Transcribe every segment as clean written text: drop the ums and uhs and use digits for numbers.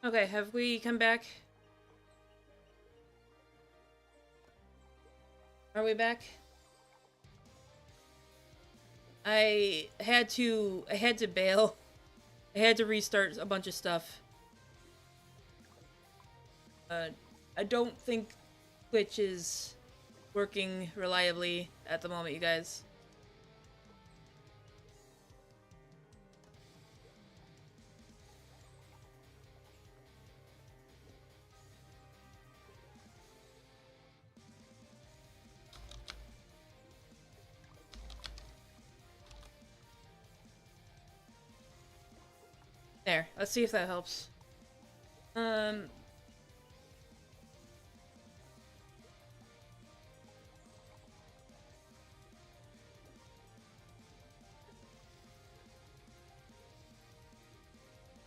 Okay, have we come back? Are we back? I had to bail. I had to restart a bunch of stuff. I don't think Twitch is working reliably at the moment, you guys. There, let's see if that helps. I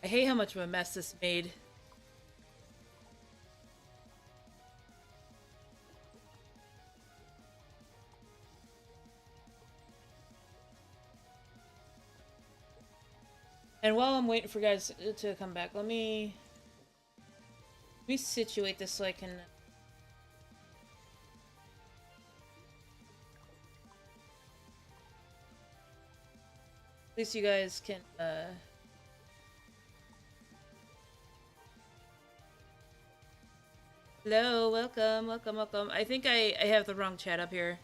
hate how much of a mess this made. And while I'm waiting for guys to come back, let me situate this so I can. At least you guys can. Hello, welcome, welcome, welcome. I think I have the wrong chat up here.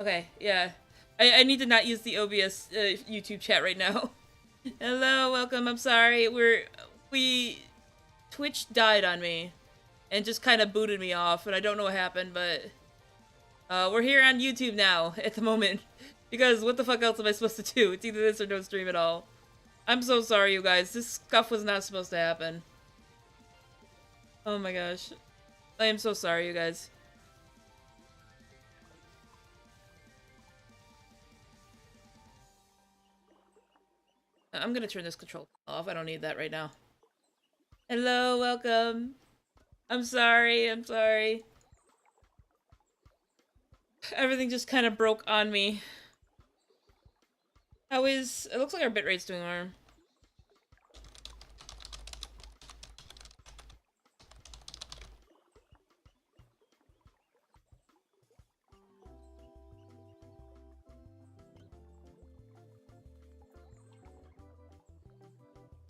Okay, yeah. I need to not use the OBS YouTube chat right now. Hello, welcome. I'm sorry. Twitch died on me and just kind of booted me off, and I don't know what happened, but we're here on YouTube now at the moment because what the fuck else am I supposed to do? It's either this or no stream at all. I'm so sorry, you guys. This stuff was not supposed to happen. Oh my gosh. I am so sorry, you guys. I'm gonna turn this control off. I don't need that right now. Hello, welcome. I'm sorry, I'm sorry. Everything just kind of broke on me. How is... It looks like our bitrate's doing well.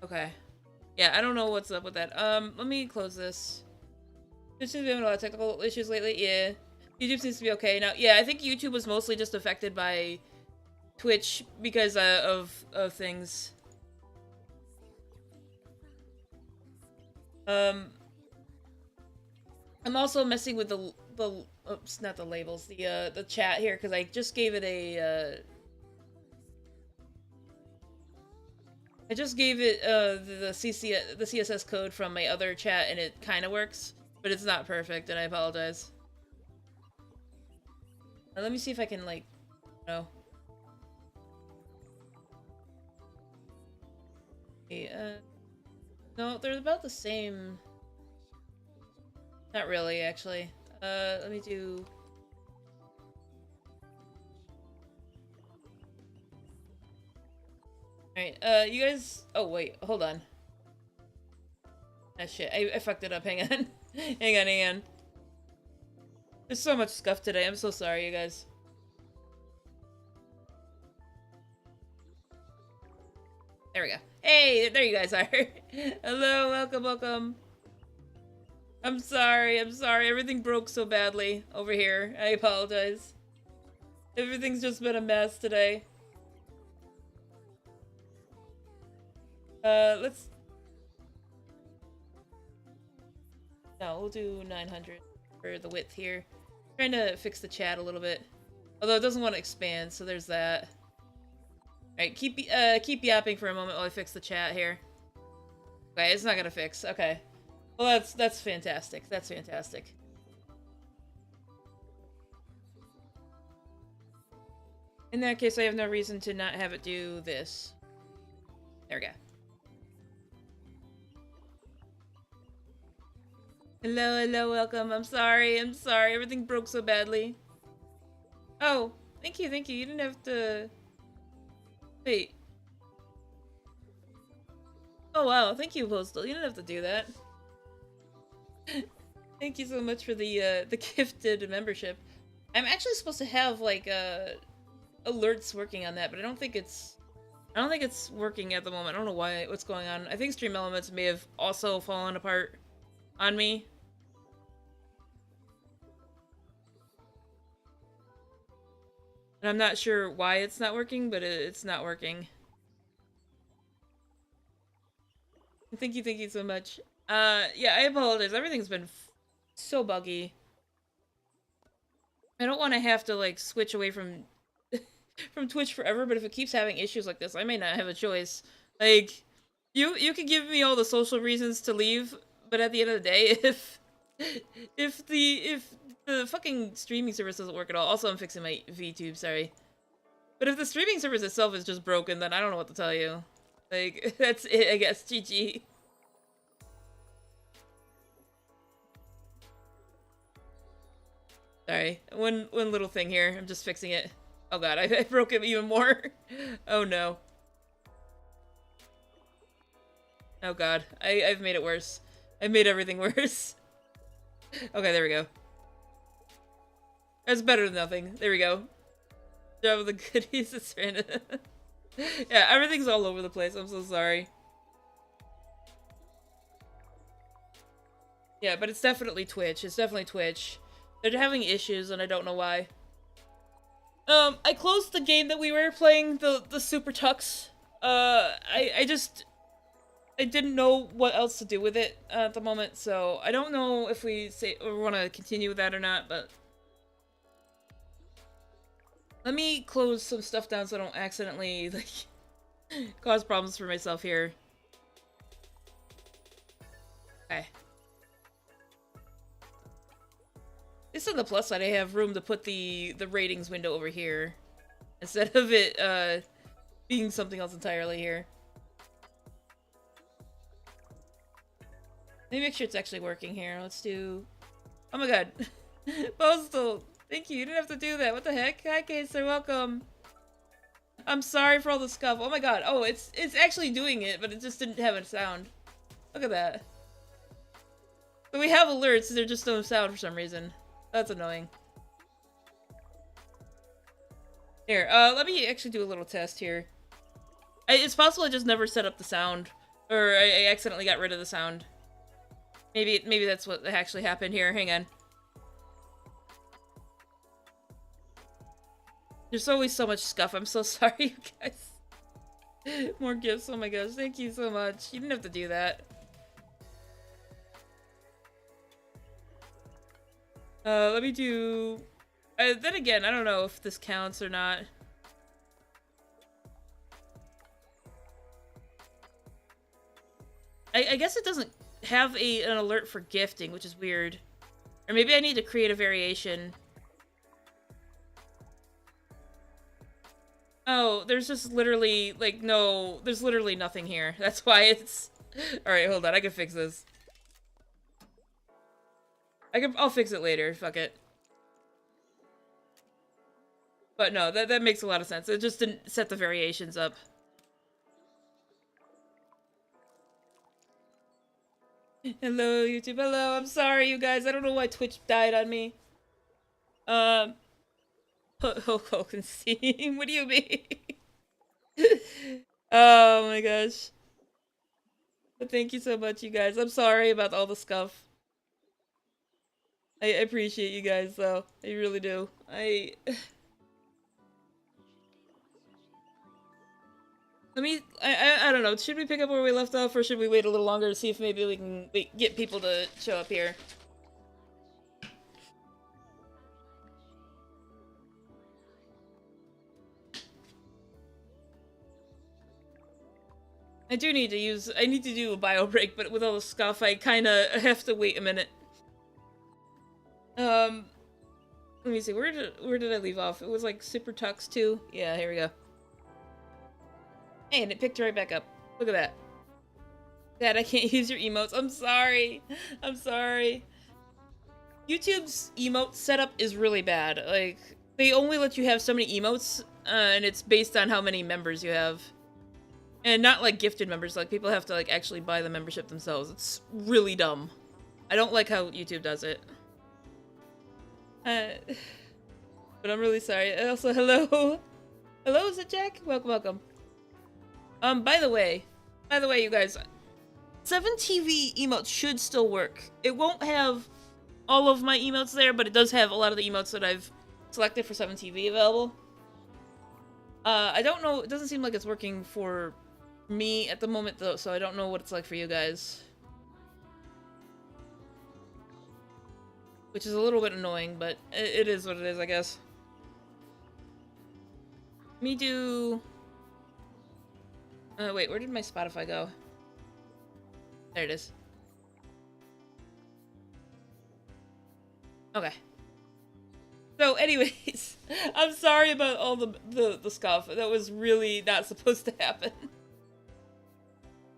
Okay. Yeah, I don't know what's up with that. Let me close this. Twitch seems to be having a lot of technical issues lately. Yeah. YouTube seems to be okay now. Yeah, I think YouTube was mostly just affected by Twitch because of things. I'm also messing with the oops, not the labels, the chat here because I just gave it a I just gave it the CSS code from my other chat and it kind of works, but it's not perfect and I apologize. Let me see if I can like, no. Okay, no, they're about the same. Not really, actually. Let me do. Alright, you guys... Oh, wait, hold on. Ah, shit, I fucked it up, hang on. hang on. There's so much scuff today, I'm so sorry, you guys. There we go. Hey, there you guys are. Hello, welcome, welcome. I'm sorry, everything broke so badly over here. I apologize. Everything's just been a mess today. Let's... No, we'll do 900 for the width here. Trying to fix the chat a little bit. Although it doesn't want to expand, so there's that. Alright, keep yapping for a moment while I fix the chat here. Okay, it's not gonna fix. Okay. Well, that's fantastic. That's fantastic. In that case, I have no reason to not have it do this. There we go. Hello, hello, welcome. I'm sorry, everything broke so badly. Oh, thank you. You didn't have to... Wait. Oh wow, thank you, Postal. You didn't have to do that. Thank you so much for the gifted membership. I'm actually supposed to have like alerts working on that, but I don't think it's working at the moment. I don't know what's going on. I think Stream Elements may have also fallen apart on me. And I'm not sure why it's not working, but it's not working. Thank you so much. Yeah, I apologize. Everything's been so buggy. I don't want to have to, like, switch away from from Twitch forever, but if it keeps having issues like this, I may not have a choice. Like, you can give me all the social reasons to leave, but at the end of the day, if the fucking streaming service doesn't work at all. Also, I'm fixing my VTube, sorry. But if the streaming service itself is just broken, then I don't know what to tell you. Like, that's it, I guess. GG. Sorry, one little thing here. I'm just fixing it. Oh god, I broke it even more. Oh no. Oh god, I've made it worse. I've made everything worse. Okay, there we go. That's better than nothing. There we go. Job of the goodies. It's random. Yeah, everything's all over the place. I'm so sorry. Yeah, but it's definitely Twitch. It's definitely Twitch. They're having issues, and I don't know why. I closed the game that we were playing, the Super Tux. I didn't know what else to do with it at the moment, so I don't know if we want to continue with that or not, but let me close some stuff down so I don't accidentally, like, cause problems for myself here. Okay. At least on the plus side, I have room to put the ratings window over here, instead of it, being something else entirely here. Let me make sure it's actually working here. Let's do... Oh my god. Postal! Thank you, you didn't have to do that. What the heck? Hi, Keiser, welcome. I'm sorry for all the scuff. Oh my god. Oh, it's actually doing it, but it just didn't have a sound. Look at that. But we have alerts, there's just no sound for some reason. That's annoying. Here, let me actually do a little test here. It's possible I just never set up the sound. Or I accidentally got rid of the sound. Maybe that's what actually happened here. Hang on. There's always so much scuff. I'm so sorry, you guys. More gifts. Oh my gosh. Thank you so much. You didn't have to do that. Let me do... then again, I don't know if this counts or not. I guess it doesn't have an alert for gifting, which is weird. Or maybe I need to create a variation. Oh, there's just literally, like, no... There's literally nothing here. That's why it's... Alright, hold on. I can fix this. I'll fix it later. Fuck it. But no, that makes a lot of sense. It just didn't set the variations up. Hello, YouTube. Hello. I'm sorry, you guys. I don't know why Twitch died on me. Hogan Steam. What do you mean? Oh my gosh. But thank you so much, you guys. I'm sorry about all the scuff. I appreciate you guys, though. I really do. I don't know. Should we pick up where we left off, or should we wait a little longer to see if maybe we can get people to show up here? I need to do a bio break, but with all the scuff, I kinda have to wait a minute. Let me see, where did I leave off? It was like Super Tux 2. Yeah, here we go. Hey, and it picked right back up. Look at that. Dad, I can't use your emotes. I'm sorry. I'm sorry. YouTube's emote setup is really bad. Like, they only let you have so many emotes, and it's based on how many members you have. And not like gifted members, like people have to like actually buy the membership themselves. It's really dumb. I don't like how YouTube does it. But I'm really sorry. Also, hello. Hello, is it Jack? Welcome, welcome. By the way, you guys, 7TV emotes should still work. It won't have all of my emotes there, but it does have a lot of the emotes that I've selected for 7TV available. I don't know, it doesn't seem like it's working for me at the moment though, so I don't know what it's like for you guys. Which is a little bit annoying, but it is what it is, I guess. Let me do... wait, where did my Spotify go? There it is. Okay. So, anyways, I'm sorry about all the scuff. That was really not supposed to happen.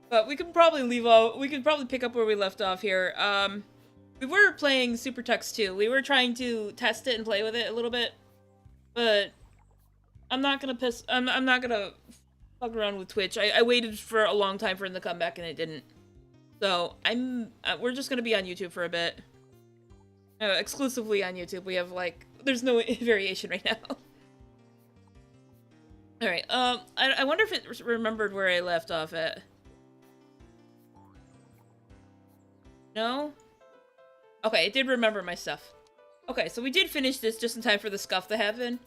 But we can probably leave off. We can probably pick up where we left off here. We were playing Super Tux 2. We were trying to test it and play with it a little bit, but I'm not gonna I'm not gonna fuck around with Twitch. I waited for a long time for it to come back and it didn't. So we're just gonna be on YouTube for a bit. Exclusively on YouTube. We have like, there's no variation right now. All right. I wonder if it remembered where I left off at. No. Okay, it did remember my stuff. Okay, so we did finish this just in time for the scuff to happen.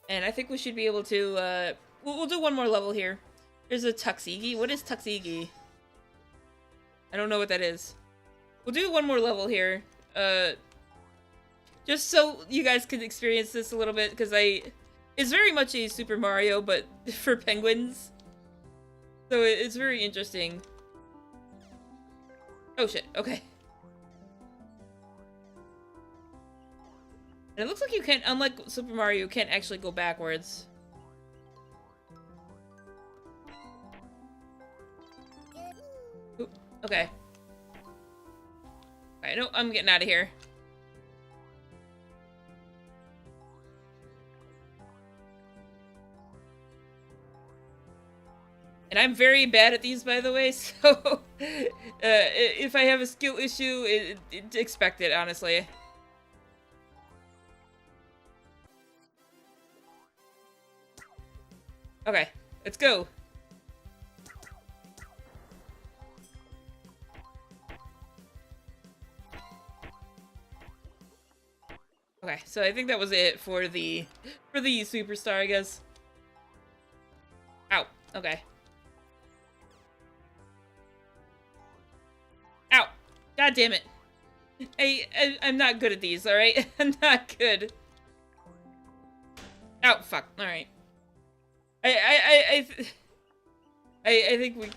And I think we should be able to, we'll do one more level here. There's a Tuxeegi. What is Tuxeegi? I don't know what that is. We'll do one more level here. Just so you guys can experience this a little bit, because it's very much a Super Mario, but for penguins. So it's very interesting. Oh shit, okay. And it looks like you can't, unlike Super Mario, you can't actually go backwards. Ooh, okay. Alright, no, I'm getting out of here. And I'm very bad at these, by the way, so if I have a skill issue, expect it, honestly. Okay, let's go. Okay, so I think that was it for the superstar, I guess. Ow. Okay. Ow. God damn it. I'm not good at these, alright? I'm not good. Ow, fuck. Alright. I think we...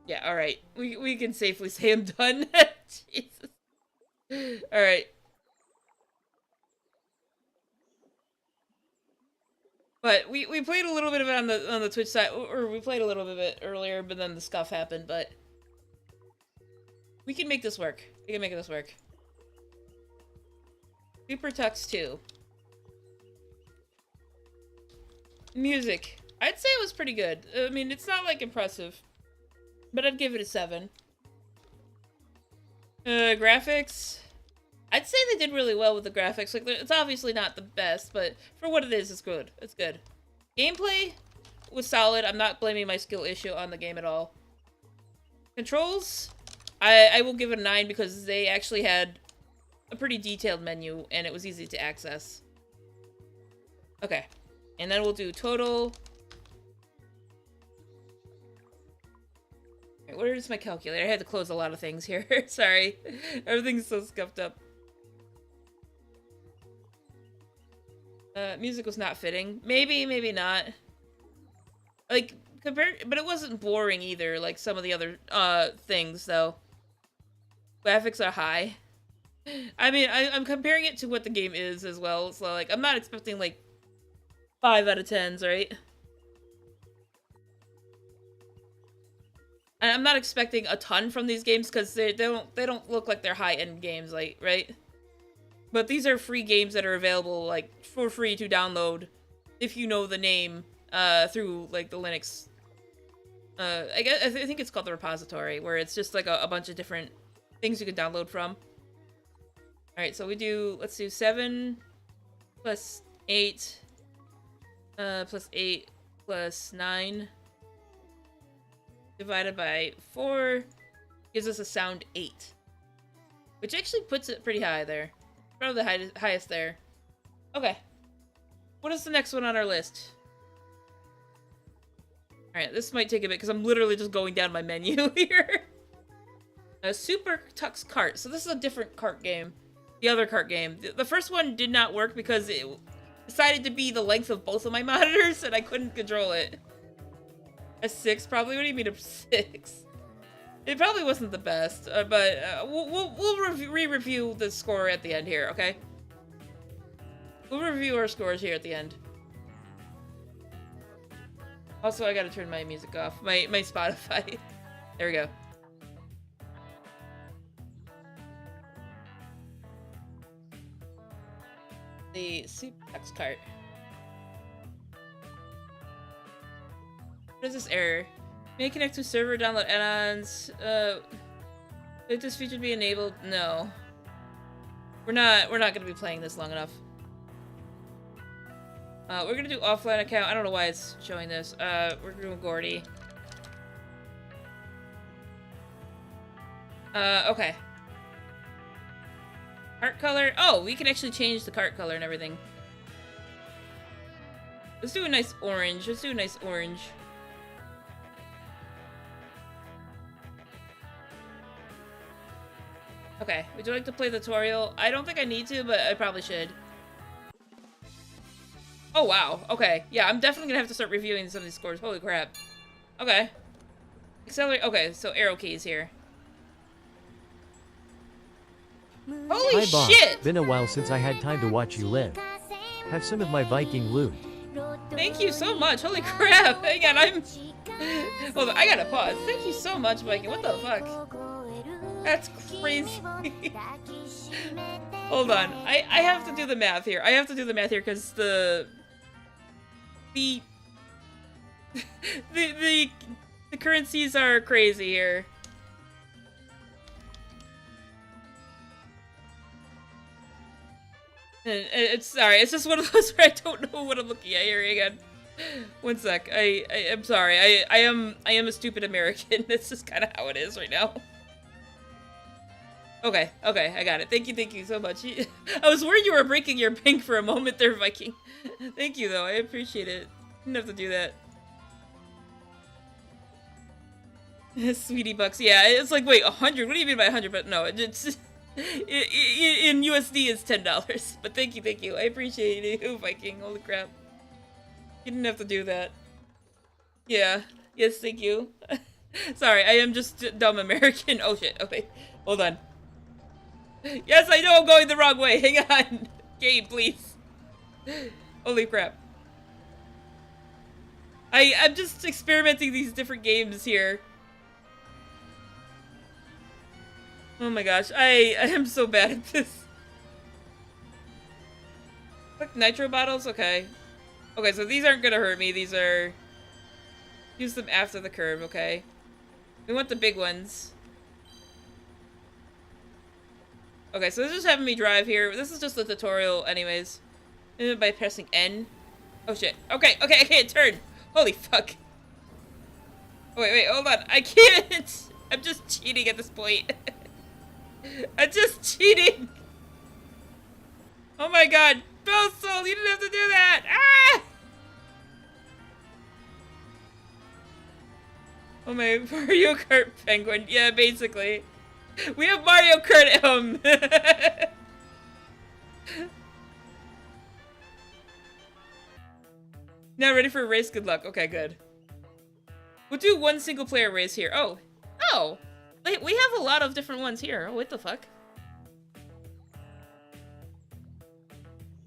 Yeah, alright. We can safely say I'm done. Jesus. Alright. But we played a little bit of it on the Twitch side, or we played a little bit of it earlier, but then the scuff happened, but... We can make this work. We can make this work. Super Tux 2. Music. I'd say it was pretty good. I mean, it's not, like, impressive. But I'd give it a 7. Graphics. I'd say they did really well with the graphics. Like, it's obviously not the best, but for what it is, it's good. It's good. Gameplay was solid. I'm not blaming my skill issue on the game at all. Controls. I will give it a 9 because they actually had a pretty detailed menu and it was easy to access. Okay. And then we'll do total. Right, where is my calculator? I had to close a lot of things here. Sorry. Everything's so scuffed up. Music was not fitting. Maybe, maybe not. Like, but it wasn't boring either, like some of the other, things, though. Graphics are high. I mean, I'm comparing it to what the game is as well, so, like, I'm not expecting, like, 5 out of 10s, right? And I'm not expecting a ton from these games, because they don't look like they're high-end games, like, right? But these are free games that are available, like, for free to download if you know the name, through, like, the Linux I think it's called the repository, where it's just like a bunch of different things you can download from. Alright, so let's do 7 plus 8, plus 8 plus 9, divided by 4, gives us a sound 8. Which actually puts it pretty high there. Probably the highest there. Okay. What is the next one on our list? Alright, this might take a bit, because I'm literally just going down my menu here. A Super Tux Cart. So this is a different cart game. The other cart game. The first one did not work because it decided to be the length of both of my monitors, and I couldn't control it. A 6, probably? What do you mean a 6? It probably wasn't the best, but we'll re-review the score at the end here, okay? We'll review our scores here at the end. Also, I gotta turn my music off. My Spotify. There we go. The Super X cart. What is this error? May connect to server, download add-ons. If this feature be enabled, no. We're not gonna be playing this long enough. We're gonna do offline account. I don't know why it's showing this. We're doing Gordy. Okay. Cart color. Oh, we can actually change the cart color and everything. Let's do a nice orange. Let's do a nice orange. Okay, would you like to play the tutorial? I don't think I need to, but I probably should. Oh, wow. Okay. Yeah, I'm definitely gonna have to start reviewing some of these scores. Holy crap. Okay. Accelerate. Okay, so arrow keys here. Holy shit! Been a while since I had time to watch you live. Have some of my Viking loot. Thank you so much. Holy crap. Hang on, Hold on, I gotta pause. Thank you so much, Viking. What the fuck? That's crazy. Hold on. I have to do the math here. I have to do the math here because the currencies are crazy here. It's sorry. It's just one of those where I don't know what I'm looking at here again. One sec. I'm sorry. I am a stupid American. That's just kind of how it is right now. Okay, I got it. Thank you so much. I was worried you were breaking your ping for a moment there, Viking. Thank you, though. I appreciate it. Didn't have to do that. Sweetie bucks. Yeah, it's like, wait, 100? What do you mean by 100? But no, it's... in USD, it's $10. But thank you. I appreciate you, Viking. Holy crap. You didn't have to do that. Yeah. Yes, thank you. Sorry, I am just dumb American. Oh, shit. Okay. Hold on. Yes, I know I'm going the wrong way. Hang on. Game, please. Holy crap. I'm just experimenting these different games here. Oh my gosh, I am so bad at this. Click nitro bottles? Okay. Okay, so these aren't gonna hurt me. These are... Use them after the curve, okay. We want the big ones. Okay, so this is having me drive here. This is just the tutorial anyways. By pressing N. Oh shit. Okay, I can't turn. Holy fuck. Oh, wait, hold on. I can't. I'm just cheating at this point. I'm just cheating. Oh my god. Soul, you didn't have to do that. Ah! Oh my Mario Kart penguin. Yeah, basically. We have Mario Kart, Now ready for a race? Good luck. Okay, good. We'll do one single player race here. Oh. Wait, we have a lot of different ones here. Oh, what the fuck?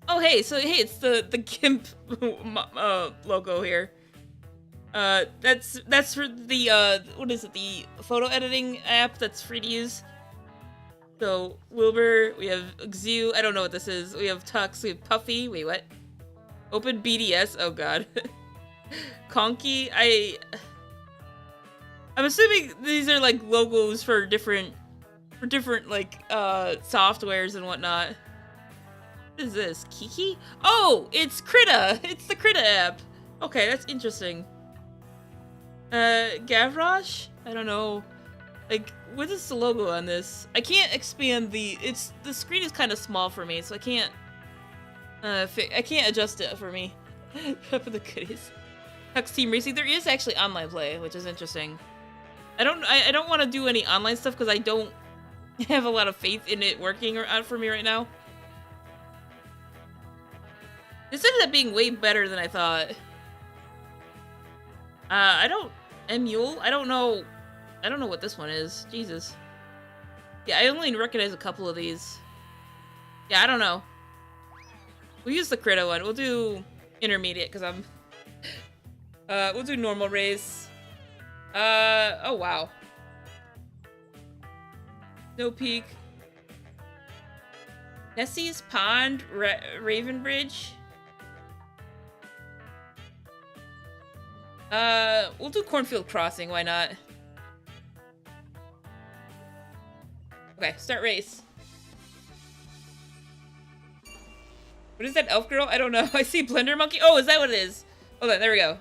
Oh, hey, so hey, it's the GIMP logo here. That's for the what is it? The photo editing app that's free to use. So Wilbur, we have Xu. I don't know what this is. We have Tux. We have Puffy. Wait, what? Open BDS. Oh god. Conky. I'm assuming these are like logos for different like softwares and whatnot. What is this? Kiki? Oh, it's Krita. It's the Krita app. Okay, that's interesting. Gavrosh? I don't know. Like, what is the logo on this? I can't expand the screen is kind of small for me, so I can't I can't adjust it for me. For the goodies. Hux Team Racing. There is actually online play, which is interesting. I don't want to do any online stuff because I don't have a lot of faith in it working out for me right now. This ended up being way better than I thought. I don't know what this one is. Jesus. Yeah, I only recognize a couple of these. Yeah, I don't know. We'll use the Krita one. We'll do intermediate because I'm we'll do normal race. Oh wow. Snow Peak. Nessie's Pond, Raven Bridge. We'll do Cornfield Crossing, why not? Okay, start race. What is that elf girl? I don't know. I see Blender Monkey. Oh, is that what it is? Hold on, there we go.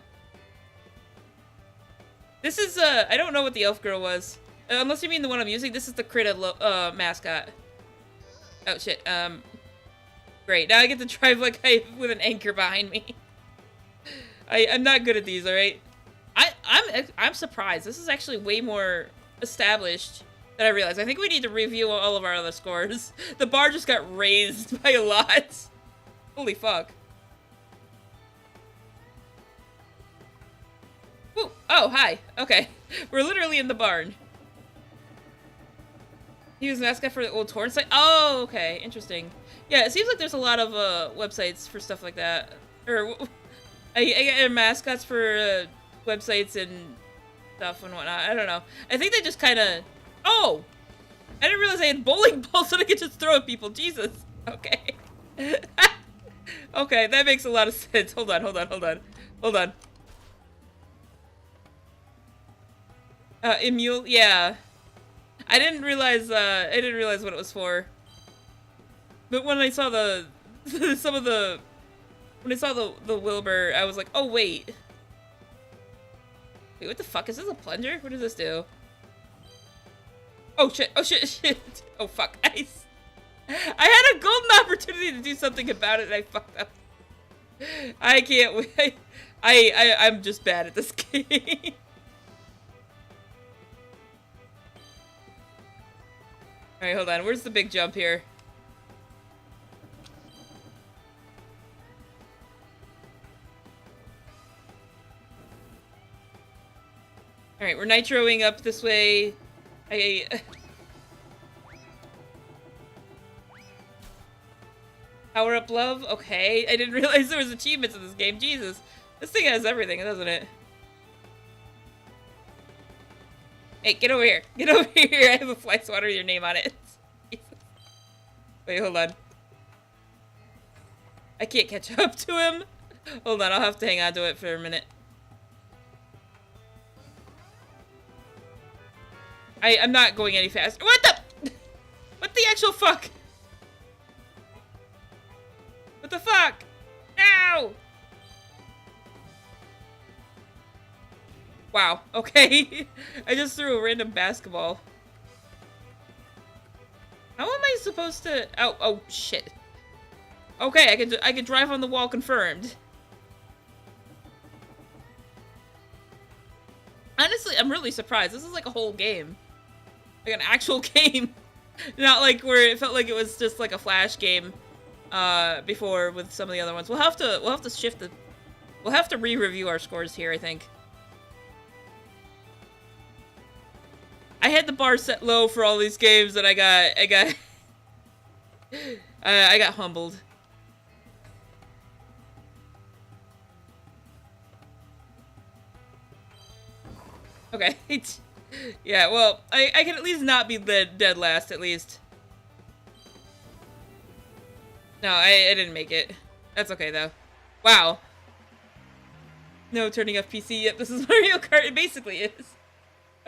This is, I don't know what the elf girl was. Unless you mean the one I'm using, this is the Krita mascot. Oh shit, great. Now I get to drive like with an anchor behind me. I'm not good at these, alright? I'm surprised. This is actually way more established than I realized. I think we need to review all of our other scores. The bar just got raised by a lot. Holy fuck. Ooh, oh, hi. Okay. We're literally in the barn. He was an mascot for the old torrent site? Oh, okay. Interesting. Yeah, it seems like there's a lot of websites for stuff like that. Or, I get mascots for websites and stuff and whatnot. I don't know. I think they just kind of... Oh! I didn't realize I had bowling balls that I could just throw at people. Jesus. Okay. Okay, that makes a lot of sense. Hold on. Emule? Yeah. I didn't realize what it was for. But when I saw the when I saw the Wilbur, I was like, oh wait. Wait, what the fuck? Is this a plunger? What does this do? Oh shit, oh shit. Oh fuck. I had a golden opportunity to do something about it and I fucked up. I can't wait. I'm just bad at this game. Alright, hold on. Where's the big jump here? Alright, we're nitroing up this way. Power up love? Okay. I didn't realize there was achievements in this game. Jesus. This thing has everything, doesn't it? Hey, get over here. Get over here. I have a fly swatter with your name on it. Wait, hold on. I can't catch up to him. Hold on, I'll have to hang on to it for a minute. I'm not going any faster. What the? What the actual fuck? What the fuck? Ow! Wow, okay. I just threw a random basketball. How am I supposed to... Oh, shit. Okay, I can drive on the wall, confirmed. Honestly, I'm really surprised. This is like a whole game. Like an actual game. Not like where it felt like it was just like a Flash game before with some of the other ones. We'll have to shift the... We'll have to re-review our scores here, I think. I had the bar set low for all these games and I got humbled. Okay. Yeah, well, I can at least not be dead last, at least. No, I didn't make it. That's okay, though. Wow. No turning off PC. Yep, this is Mario Kart. It basically is.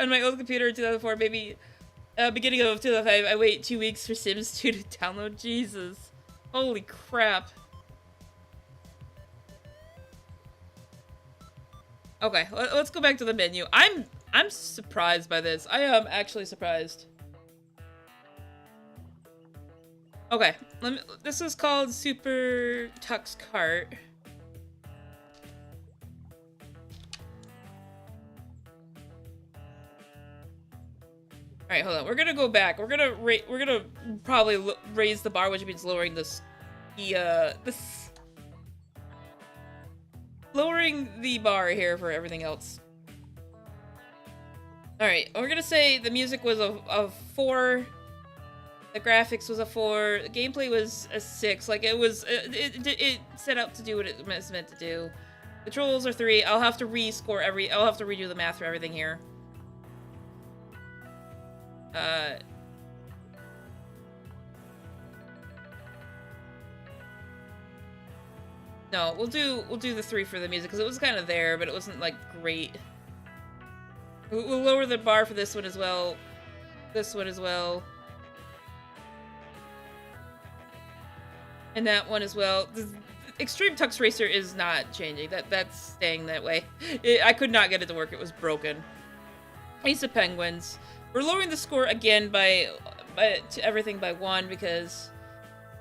on my old computer in 2004, maybe beginning of 2005, I wait 2 weeks for Sims 2 to download. Jesus. Holy crap. Okay, let's go back to the menu. I'm surprised by this. I am actually surprised. Okay, this is called Super Tux Cart. All right, hold on. We're gonna go back. We're gonna probably raise the bar, which means lowering lowering the bar here for everything else. All right, we're gonna say the music was a 4. The graphics was a 4. The gameplay was a 6. Like it set out to do what it was meant to do. Controls are 3. I'll have to I'll have to redo the math for everything here. No, we'll do the 3 for the music because it was kind of there, but it wasn't like great. We'll lower the bar for this one as well. This one as well. And that one as well. The Extreme Tux Racer is not changing. That's staying that way. I could not get it to work. It was broken. Ace of Penguins. We're lowering the score again to everything by 1 because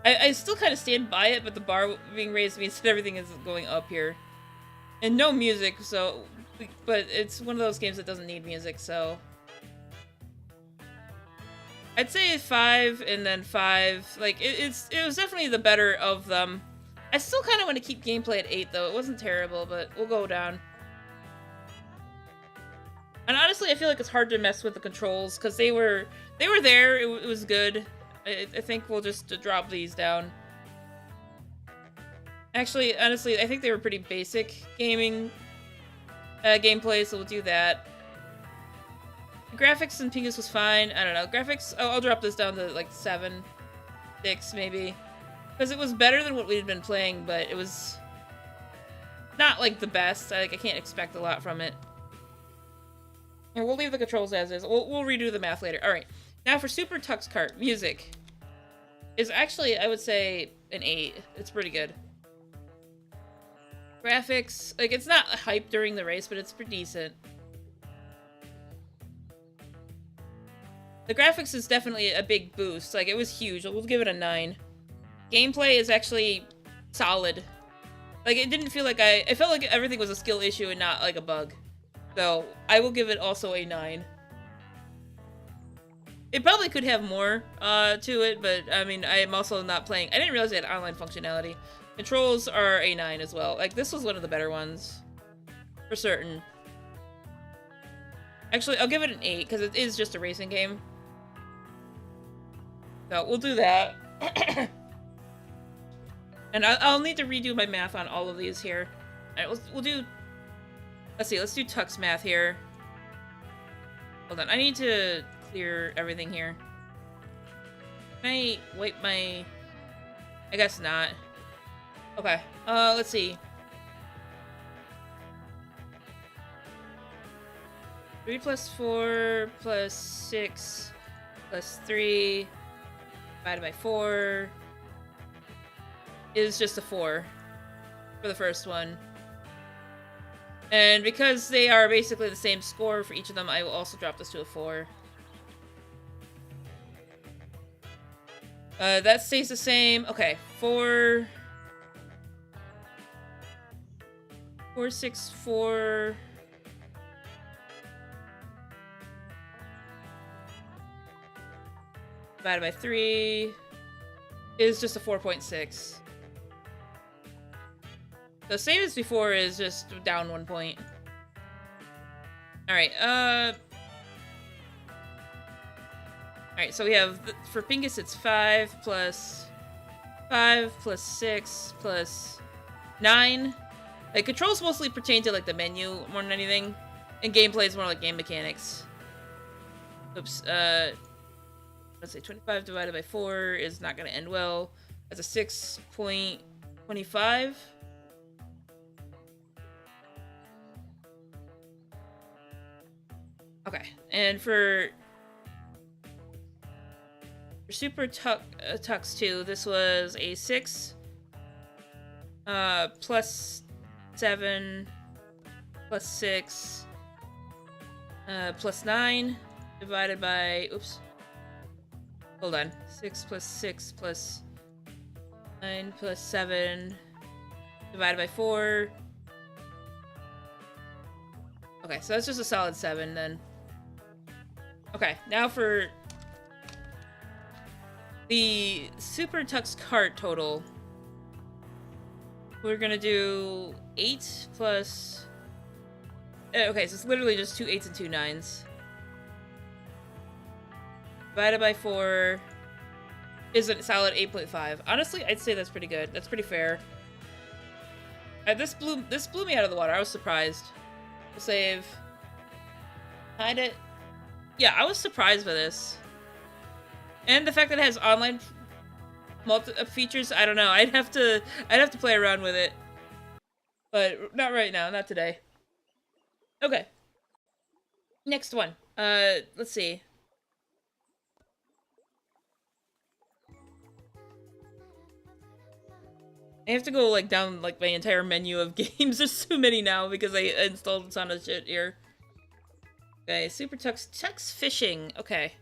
I still kind of stand by it, but the bar being raised means that everything is going up here. And no music, so... But it's one of those games that doesn't need music, so... I'd say 5 and then 5. Like, it was definitely the better of them. I still kind of want to keep gameplay at 8, though. It wasn't terrible, but we'll go down. And honestly, I feel like it's hard to mess with the controls, because they were there. It was good. I think we'll just drop these down. Actually, honestly, I think they were pretty basic gameplay, so we'll do that. Graphics in Pingus was fine. I don't know. Graphics, I'll drop this down to like 7, 6 maybe. Because it was better than what we'd been playing, but it was not like the best. I can't expect a lot from it. And we'll leave the controls as is. We'll redo the math later. Alright. Now for Super Tux Cart, music is actually, I would say, an 8. It's pretty good. Graphics, like, it's not hype during the race, but it's pretty decent. The graphics is definitely a big boost. Like, it was huge. We'll give it a 9. Gameplay is actually solid. Like, it didn't feel like it felt like everything was a skill issue and not, like, a bug. So, I will give it also a 9. It probably could have more to it, but, I mean, I am also not playing... I didn't realize it had online functionality. Controls are a 9 as well. Like, this was one of the better ones. For certain. Actually, I'll give it an 8, because it is just a racing game. So, we'll do that. And I'll need to redo my math on all of these here. Alright, we'll do... Let's see, let's do Tux math here. Hold on, I need to clear everything here. Can I wipe my... I guess not. Okay, let's see. 3 plus 4 plus 6 plus 3 divided by 4 is just a 4 for the first one. And because they are basically the same score for each of them, I will also drop this to a 4. That stays the same. Okay, 4... 4, 6, 4... divided by 3 is just a 4.6. The same as before is just down 1 point. Alright, Alright, so we have, for Pingus it's 5 plus 6 plus 9. Like, controls mostly pertain to, like, the menu more than anything. And gameplay is more like game mechanics. Oops, let's say 25 divided by 4 is not going to end well. That's a 6.25. Okay, And for Super Tux 2, this was a 6 plus 7 plus 6 plus 9 divided by, oops, hold on, 6 plus 6 plus 9 plus 7 divided by 4. Okay, so that's just a solid 7 then. Okay, now for the Super Tux cart total. We're gonna do 8 plus... Okay, so it's literally just 2 8s and 2 9s. Divided by 4 is a solid 8.5. Honestly, I'd say that's pretty good. That's pretty fair. This blew me out of the water. I was surprised. We'll save. Hide it. Yeah, I was surprised by this. And the fact that it has online features, I don't know. I'd have to play around with it. But not right now, not today. Okay. Next one. Let's see. I have to go like down like my entire menu of games. There's too many now because I installed a ton of shit here. Okay, Super Tux Fishing. Okay.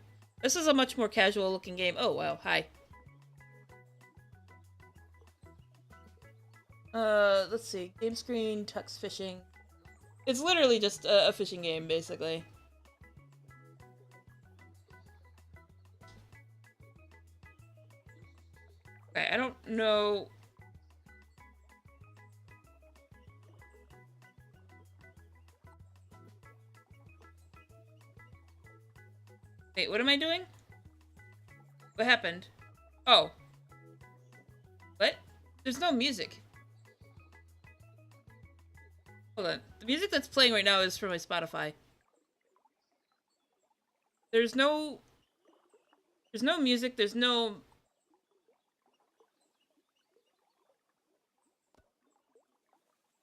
This is a much more casual looking game. Oh, wow. Hi. Let's see. Game screen, Tux Fishing. It's literally just a fishing game, basically. Okay, I don't know... Wait, what am I doing? What happened? Oh. What? There's no music. Hold on. The music that's playing right now is from my Spotify. There's no music, there's no...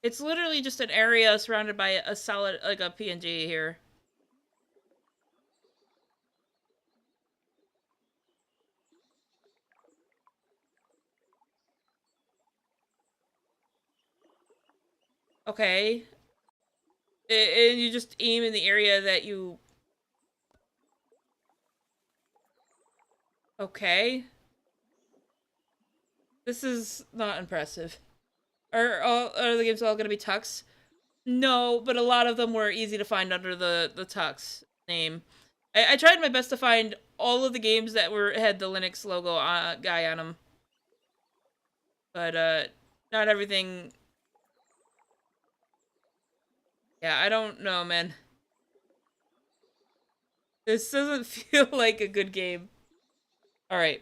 It's literally just an area surrounded by a solid, like a PNG here. Okay. And you just aim in the area that you... Okay. This is not impressive. Are the games all gonna be Tux? No, but a lot of them were easy to find under the Tux name. I tried my best to find all of the games that had the Linux logo guy on them. But, not everything... Yeah, I don't know, man. This doesn't feel like a good game. Alright.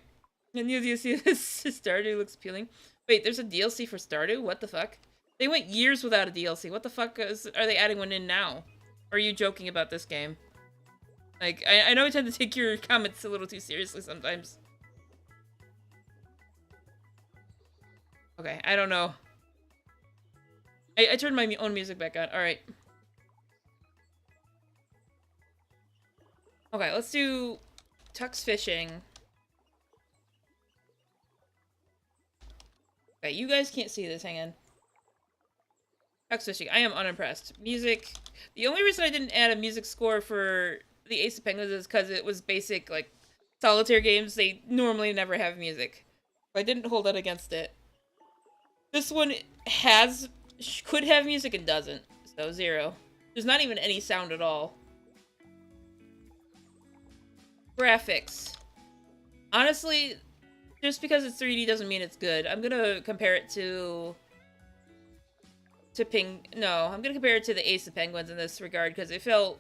And you see this Stardew looks appealing. Wait, there's a DLC for Stardew? What the fuck? They went years without a DLC. What the fuck are they adding one in now? Or are you joking about this game? Like, I know I tend to take your comments a little too seriously sometimes. Okay, I don't know. I turned my own music back on. Alright. Okay, let's do Tux Fishing. Okay, you guys can't see this, hang on. Tux Fishing, I am unimpressed. Music, the only reason I didn't add a music score for the Ace of Penguins is because it was basic, like, solitaire games. They normally never have music. I didn't hold that against it. This one could have music and doesn't, so 0. There's not even any sound at all. Graphics. Honestly, just because it's 3D doesn't mean it's good. I'm gonna compare it to I'm gonna compare it to the Ace of Penguins in this regard, because it feels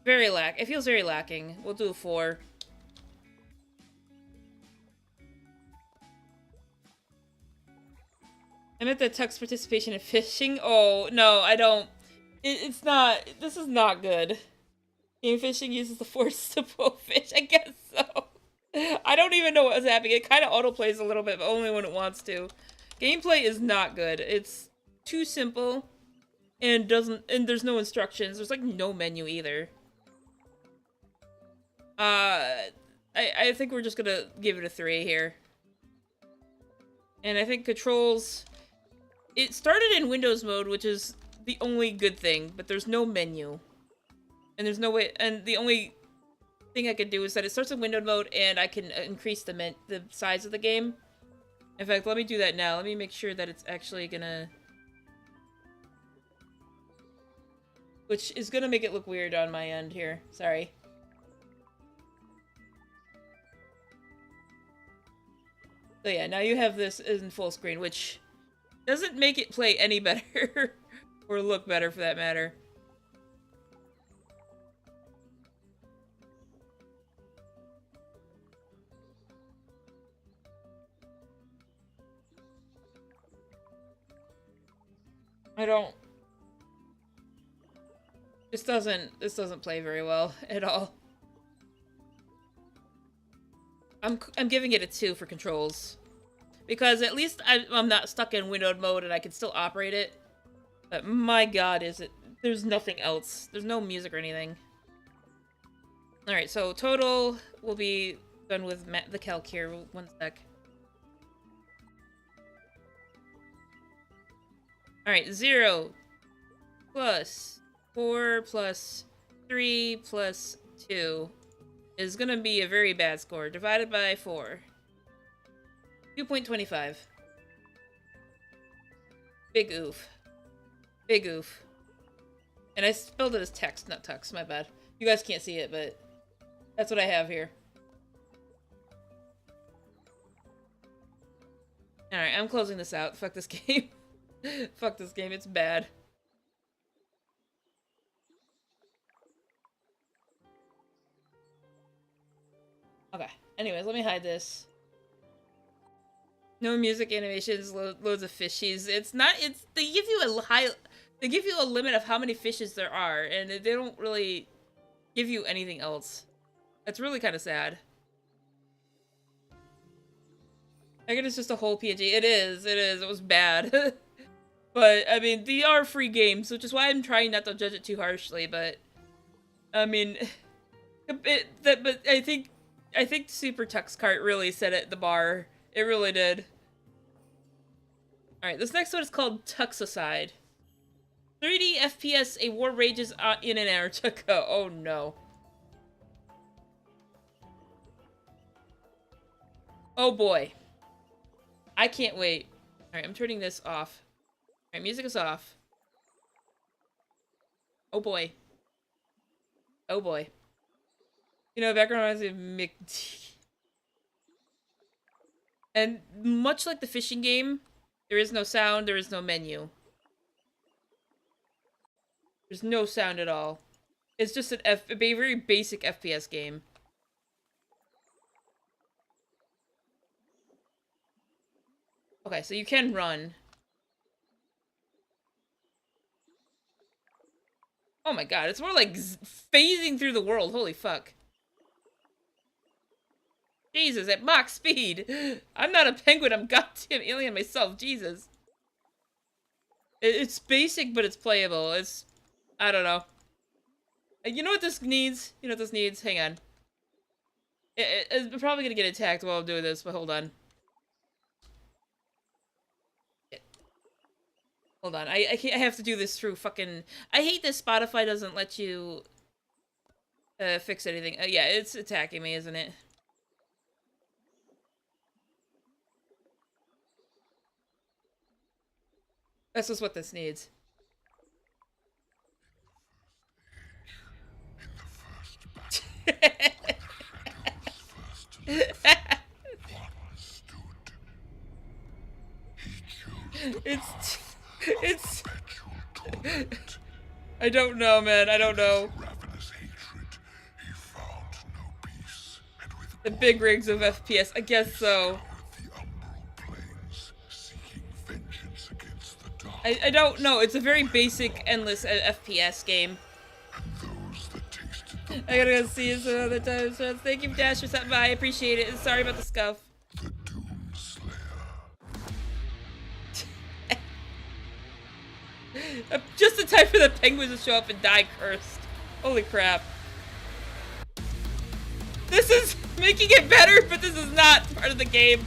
very lacking. We'll do a 4. I meant the Tux participation in fishing. Oh, no, I don't. It's not. This is not good. Game fishing uses the force to pull fish. I guess so. I don't even know what was happening. It kind of autoplays a little bit, but only when it wants to. Gameplay is not good. It's too simple, and there's no instructions. There's like no menu either. I think we're just gonna give it a 3 here. And I think controls... It started in Windows mode, which is the only good thing, but there's no menu. And there's no way... And the only thing I can do is that it starts in Windows mode, and I can increase the size of the game. In fact, let me do that now. Let me make sure that it's actually gonna... Which is gonna make it look weird on my end here. Sorry. So yeah, now you have this in full screen, which doesn't make it play any better. Or look better, for that matter. I don't... This doesn't play very well at all. I'm giving it a 2 for controls. Because at least I'm not stuck in windowed mode and I can still operate it. But my god, there's nothing else. There's no music or anything. Alright, so total will be done with the calc here. One sec. Alright, 0 plus 4 plus 3 plus 2 is gonna be a very bad score. Divided by 4. 2.25. Big oof. Big oof. And I spelled it as text, not tux, my bad. You guys can't see it, but that's what I have here. Alright, I'm closing this out. Fuck this game. Fuck this game, it's bad. Okay, anyways, let me hide this. No music animations, loads of fishies. They give you a limit of how many fishes there are, and they don't really give you anything else. That's really kind of sad. I guess it's just a whole PNG. It is, it was bad. But, I mean, they are free games, which is why I'm trying not to judge it too harshly, but... I mean... but I think Super Tux Kart really set it the bar. It really did. Alright, this next one is called Tuxicide. 3D FPS, a war rages in Antarctica. Oh no. Oh boy. I can't wait. Alright, I'm turning this off. Alright, music is off. Oh boy. Oh boy. You know, background reminds me of And much like the fishing game, there is no sound, there is no menu. There's no sound at all. It's just a very basic FPS game. Okay, so you can run. Oh my god, it's more like phasing through the world. Holy fuck. Jesus, at Mach speed. I'm not a penguin, I'm goddamn alien myself. Jesus. It's basic, but it's playable. I don't know. You know what this needs? You know what this needs? Hang on. I'm probably gonna get attacked while I'm doing this, but hold on. Hold on, I have to do this through fucking... I hate this Spotify doesn't let you fix anything. Yeah, it's attacking me, isn't it? That's just what this needs. It's I don't know, man. I don't know. The big rigs of FPS. I guess so. I don't know. It's a very basic, endless FPS game. I gotta go see you some other time. So thank you, Dash, for stopping by. I appreciate it. Sorry about the scuff. Just in time for the penguins to show up and die cursed. Holy crap. This is making it better, but this is not part of the game.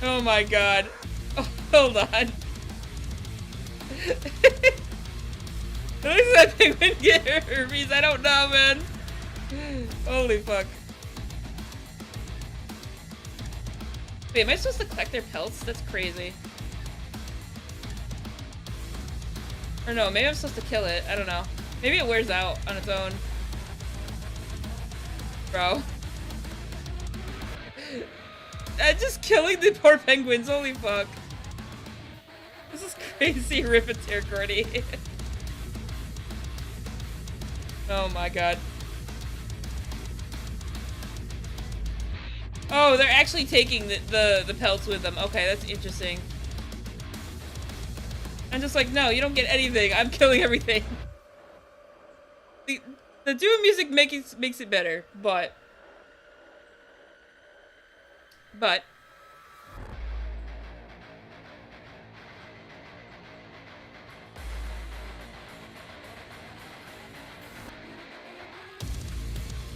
Oh my god. Oh, hold on. At least that penguin get herpes. I don't know, man. Holy fuck. Wait, am I supposed to collect their pelts? That's crazy. Or no, maybe I'm supposed to kill it. I don't know. Maybe it wears out on its own. Bro. Just killing the poor penguins. Holy fuck. This is crazy. Rip and tear, Gordy. Oh my god. Oh, they're actually taking the pelts with them. Okay, that's interesting. I'm just like, no, you don't get anything. I'm killing everything. The duo music makes it better, but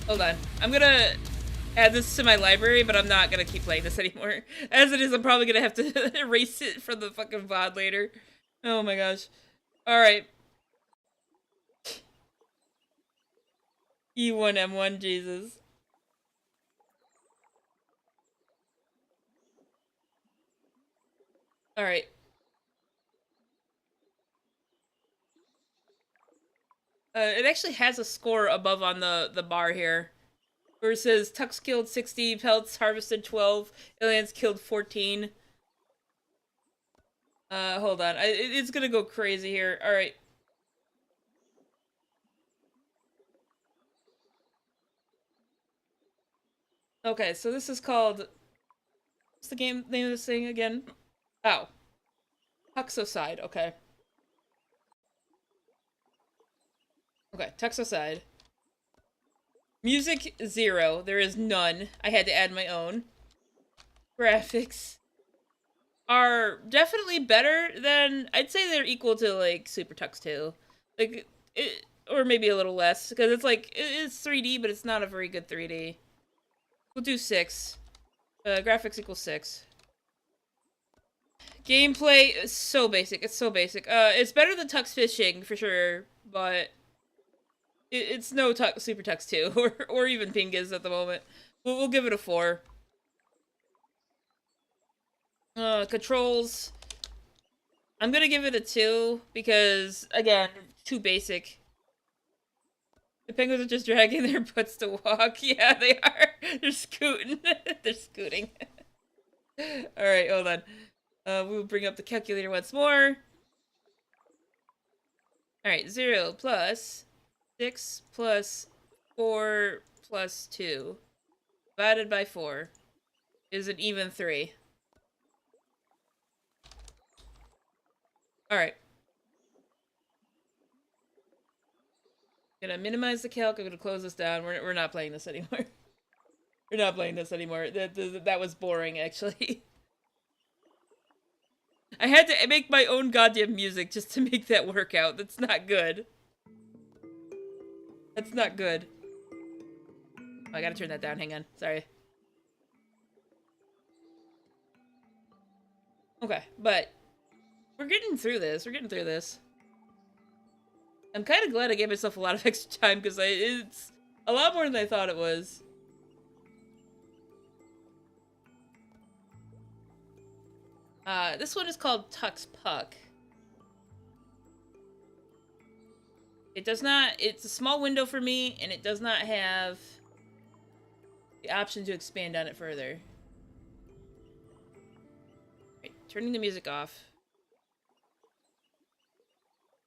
hold on. I'm gonna add this to my library, but I'm not gonna keep playing this anymore. As it is, I'm probably gonna have to erase it from the fucking VOD later. Oh my gosh. Alright. E1M1, Jesus. Alright. It actually has a score above on the bar here. Where it says, Tux killed 60, pelts harvested 12, aliens killed 14. Hold on. It's gonna go crazy here. Alright. Okay, so this is called... What's the name of this thing again? Oh. Tuxocide, okay. Okay, Tuxocide. Music, 0. There is none. I had to add my own. Graphics are definitely better than... I'd say they're equal to, like, Super Tux 2. Like, or maybe a little less, because it's like, it's 3D, but it's not a very good 3D. We'll do 6. Graphics equals 6. Gameplay is so basic. It's so basic. It's better than Tux Fishing, for sure, but... It's no Super Tux 2, or even Pingas at the moment. We'll give it a 4. Controls. I'm gonna give it a 2, because, again, too basic. The penguins are just dragging their butts to walk. Yeah, they are. They're scooting. They're scooting. Alright, hold on. We'll bring up the calculator once more. Alright, 0 plus 6 plus 4 plus 2 divided by 4 is an even 3. Alright. Gonna minimize the calc. I'm gonna close this down. We're not playing this anymore. We're not playing this anymore. That was boring, actually. I had to make my own goddamn music just to make that work out. That's not good. That's not good. Oh, I gotta turn that down. Hang on. Sorry. Okay, but we're getting through this. We're getting through this. I'm kind of glad I gave myself a lot of extra time because it's a lot more than I thought it was. This one is called Tux Puck. It does not, it's a small window for me, and it does not have the option to expand on it further. Right, turning the music off.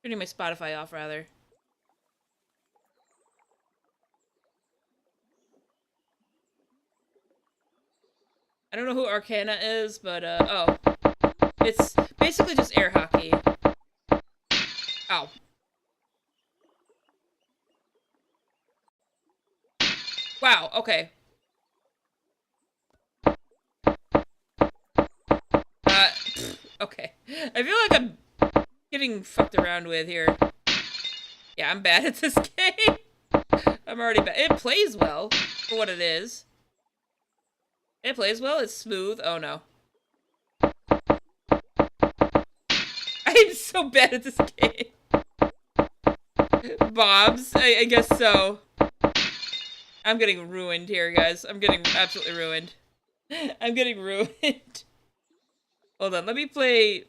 Turning my Spotify off, rather. I don't know who Arcana is, but, oh. It's basically just air hockey. Ow. Wow, okay. Okay. I feel like I'm getting fucked around with here. Yeah, I'm bad at this game. I'm already back. It plays well for what it is. It plays well. It's smooth. Oh no. I'm so bad at this game. Bobs? I guess so. I'm getting ruined here, guys. I'm getting absolutely ruined. I'm getting ruined. Hold on, let me go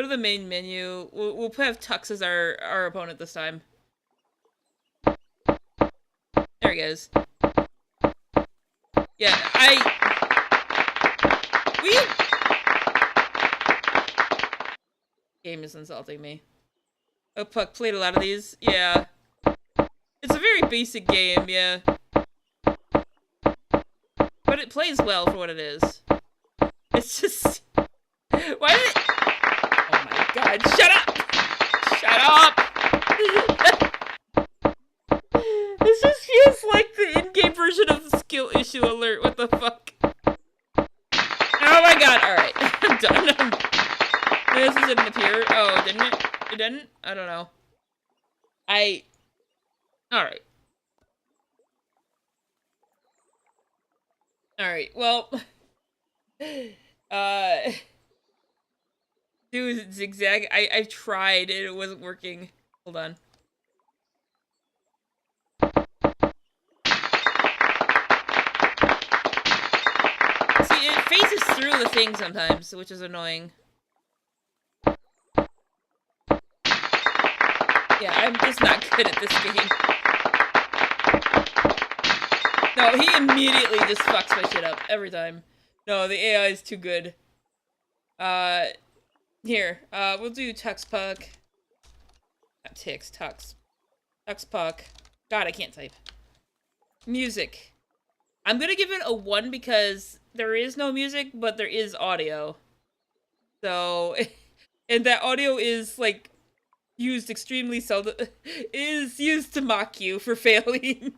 to the main menu. We'll have Tux as our opponent this time. There he goes. Yeah, Game is insulting me. Oh, Puck played a lot of these. Yeah. It's a very basic game, yeah. But it plays well for what it is. It's just... Why did it... Oh my god, shut up! Shut up! This just feels like the in-game version of the skill issue alert. What the fuck? Oh my god, alright. I'm done. This didn't appear. Oh, didn't it? It didn't? I don't know. Alright. Alright, well... Dude, zigzag. I tried and it wasn't working. Hold on. See, it phases through the thing sometimes, which is annoying. Yeah, I'm just not good at this game. No, he immediately just fucks my shit up every time. No, the AI is too good. Here, we'll do Tux Puck. Not Tix, Tux. Tux Puck. God, I can't type. Music. I'm gonna give it a 1 because there is no music, but there is audio. So, and that audio is, like, used extremely seldom. Is used to mock you for failing.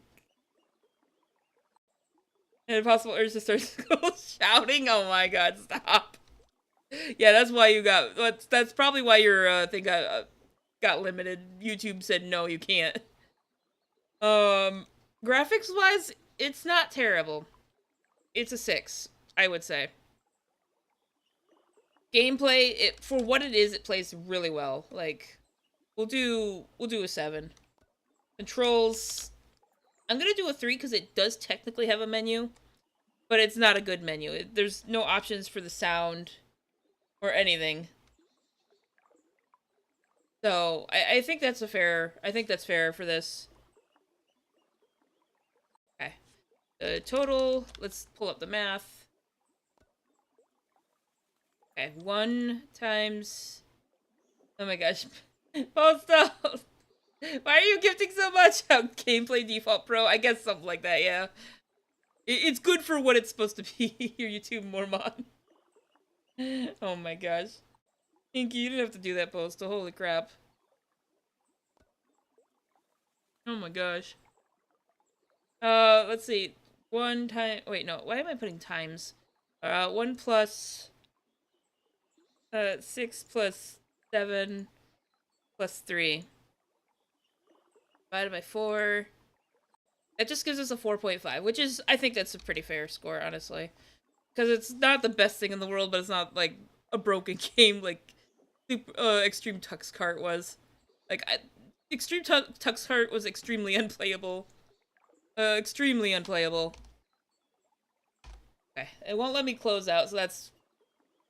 And a possible urge to start school shouting. Oh my god, stop. Yeah, that's why you got. That's probably why your thing got limited. YouTube said no, you can't. Graphics wise, it's not terrible. It's a 6, I would say. Gameplay, for what it is, it plays really well. Like, we'll do a 7. Controls, I'm gonna do a 3 because it does technically have a menu, but it's not a good menu. There's no options for the sound or anything. So I think that's fair for this. Okay. The total, let's pull up the math. Okay, 1 times, oh my gosh. Oh, stop. Why are you gifting so much? Gameplay default pro? I guess something like that, yeah. It's good for what it's supposed to be. Your YouTube Mormon. Oh my gosh. Inky, you didn't have to do that post. Holy crap. Oh my gosh. Let's see. 1 time. Wait, no. Why am I putting times? 1 plus 6 plus 7 plus 3. Divided by 4. That just gives us a 4.5, which is, I think that's a pretty fair score, honestly. Because it's not the best thing in the world, but it's not, like, a broken game like Extreme Tux Kart was. Like, Extreme Tux Kart was extremely unplayable. Extremely unplayable. Okay, it won't let me close out, so that's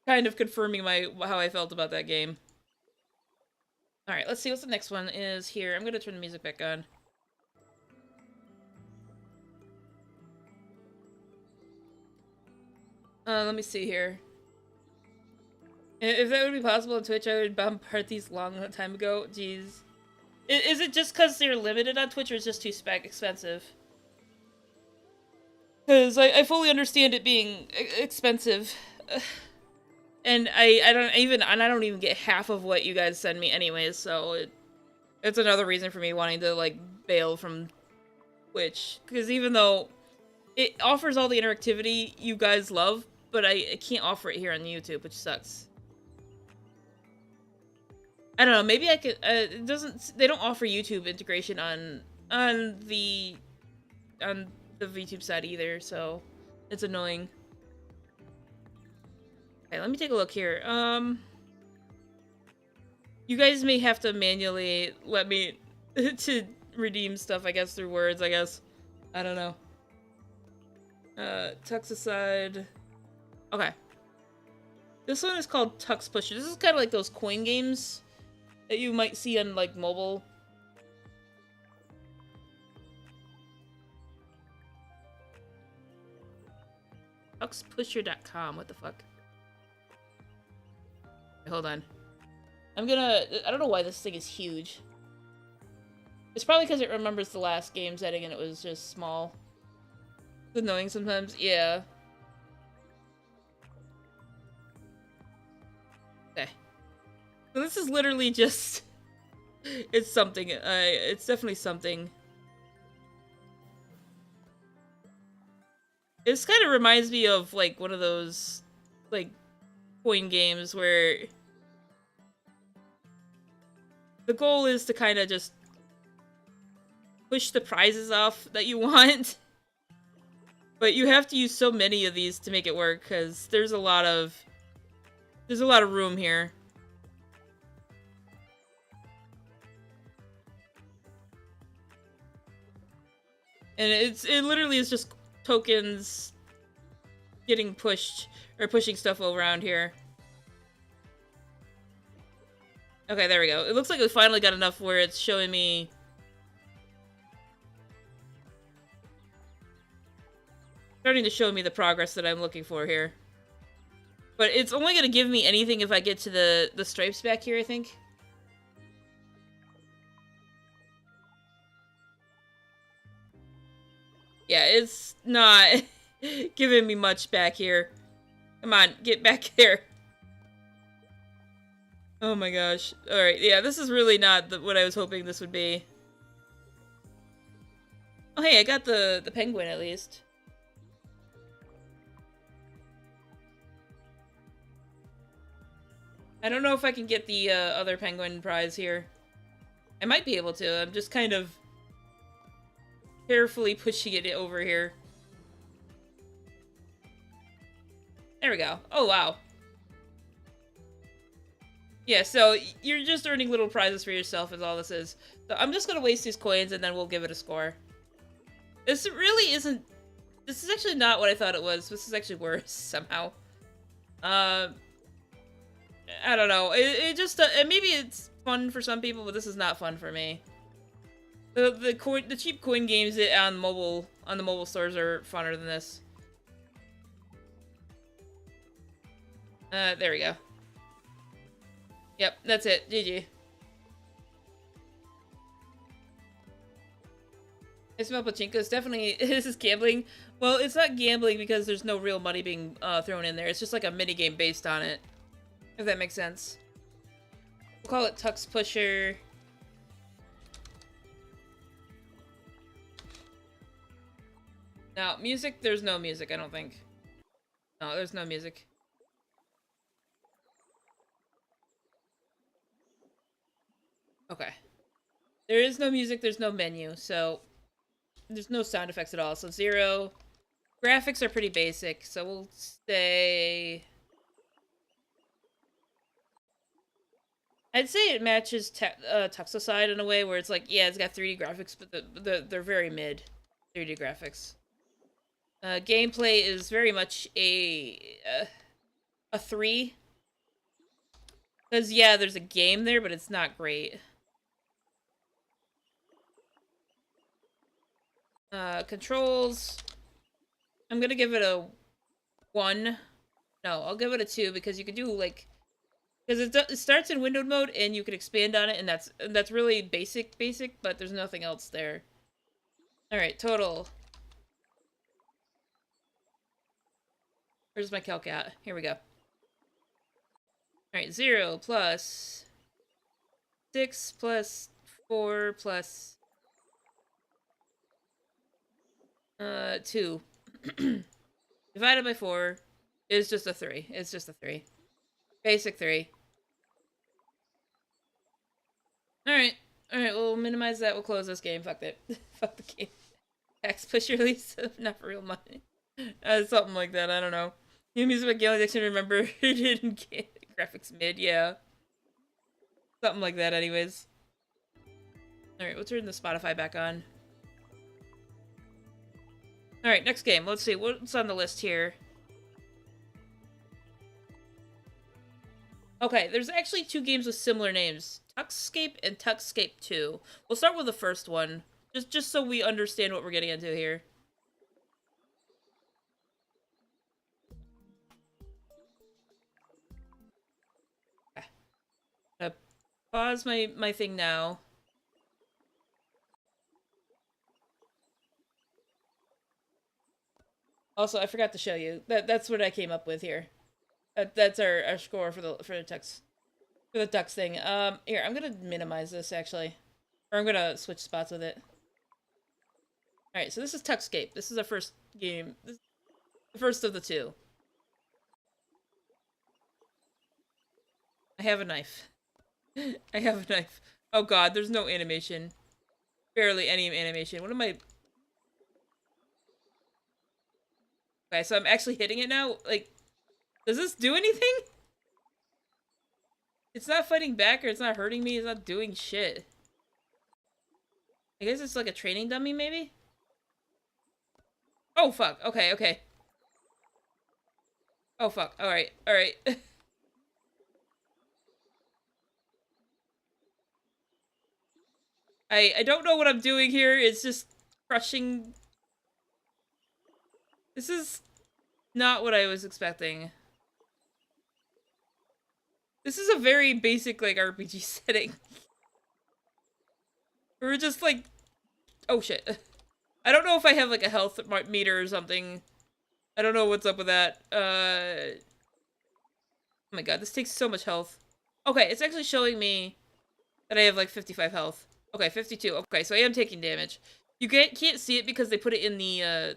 kind of confirming how I felt about that game. Alright, let's see what the next one is here. I'm gonna turn the music back on. Let me see here. If that would be possible on Twitch, I would bombard these long time ago. Jeez. Is it just because they're limited on Twitch, or is it just too expensive? Because I fully understand it being expensive. And I don't even get half of what you guys send me anyways, so it's another reason for me wanting to, like, bail from Twitch. Because even though it offers all the interactivity you guys love, but I can't offer it here on YouTube, which sucks. I don't know, maybe I could, it doesn't, they don't offer YouTube integration on the VTube side either, so it's annoying. Okay, let me take a look here. You guys may have to manually let me to redeem stuff, I guess, through words, I guess. I don't know. Tux aside. Okay. This one is called Tux Pusher. This is kind of like those coin games that you might see on, like, mobile. TuxPusher.com, what the fuck? Hold on. I don't know why this thing is huge. It's probably because it remembers the last game setting and it was just small. It's annoying sometimes, yeah. Okay. So this is literally just... it's something. It's definitely something. This kind of reminds me of, like, one of those, like, coin games where the goal is to kind of just push the prizes off that you want. But you have to use so many of these to make it work, because there's a lot of room here. And it literally is just tokens getting pushed, or pushing stuff around here. Okay, there we go. It looks like we finally got enough where it's showing me... starting to show me the progress that I'm looking for here. But it's only going to give me anything if I get to the stripes back here, I think. Yeah, it's not giving me much back here. Come on, get back there. Oh my gosh. Alright, yeah, this is really not what I was hoping this would be. Oh hey, I got the penguin at least. I don't know if I can get the other penguin prize here. I might be able to, I'm just kind of carefully pushing it over here. There we go. Oh, wow. Yeah, so you're just earning little prizes for yourself is all this is. So I'm just gonna waste these coins and then we'll give it a score. This really isn't... this is actually not what I thought it was. This is actually worse, somehow. I don't know. It just... maybe it's fun for some people, but this is not fun for me. The cheap coin games on the mobile stores are funner than this. There we go. Yep, that's it. GG. I smell pachinko. It's definitely... this is gambling. Well, it's not gambling because there's no real money being thrown in there. It's just like a minigame based on it. If that makes sense. We'll call it Tux Pusher. Now, music, there's no music, I don't think. No, there's no music. Okay. There is no music, there's no menu, so there's no sound effects at all, so 0. Graphics are pretty basic, so we'll say... I'd say it matches Tuxoside in a way where it's like, yeah, it's got 3D graphics, but they're very mid 3D graphics. Gameplay is very much a 3. Because, yeah, there's a game there, but it's not great. Controls. I'm gonna give it a 1. No, I'll give it a 2 because you can do, like... because it starts in windowed mode and you can expand on it, and that's really basic, but there's nothing else there. Alright, total. Where's my calc at? Here we go. Alright, 0 plus 6 plus 4 plus 2 divided by 4 is just a 3. It's just a 3. Basic 3. Alright. Alright, we'll minimize that. We'll close this game. Fuck that. Fuck the game. X push release. Not for real money. Something like that. I don't know. New music by Galen Dixon, remember? Didn't get graphics mid, yeah. Something like that, anyways. Alright, we'll turn the Spotify back on. Alright, next game. Let's see. What's on the list here? Okay, there's actually 2 games with similar names. Tuxscape and Tuxscape 2. We'll start with the first one. Just so we understand what we're getting into here. Okay. I'm gonna pause my thing now. Also, I forgot to show you. That's what I came up with here. That's our score for the Ducks thing. Here, I'm gonna minimize this actually. Or I'm gonna switch spots with it. Alright, so this is Tuxscape. This is our first game. This is the first of the 2. I have a knife. I have a knife. Oh god, there's no animation. Barely any animation. What am I... Okay, so I'm actually hitting it now? Like, does this do anything? It's not fighting back or it's not hurting me. It's not doing shit. I guess it's like a training dummy, maybe? Oh, fuck. Okay, okay. Oh, fuck. Alright, alright. I don't know what I'm doing here. It's just crushing... This is not what I was expecting. This is a very basic, like, RPG setting. We're just, like... Oh, shit. I don't know if I have, like, a health meter or something. I don't know what's up with that. Oh my god, this takes so much health. Okay, it's actually showing me that I have, like, 55 health. Okay, 52. Okay, so I am taking damage. You can't see it because they put it in the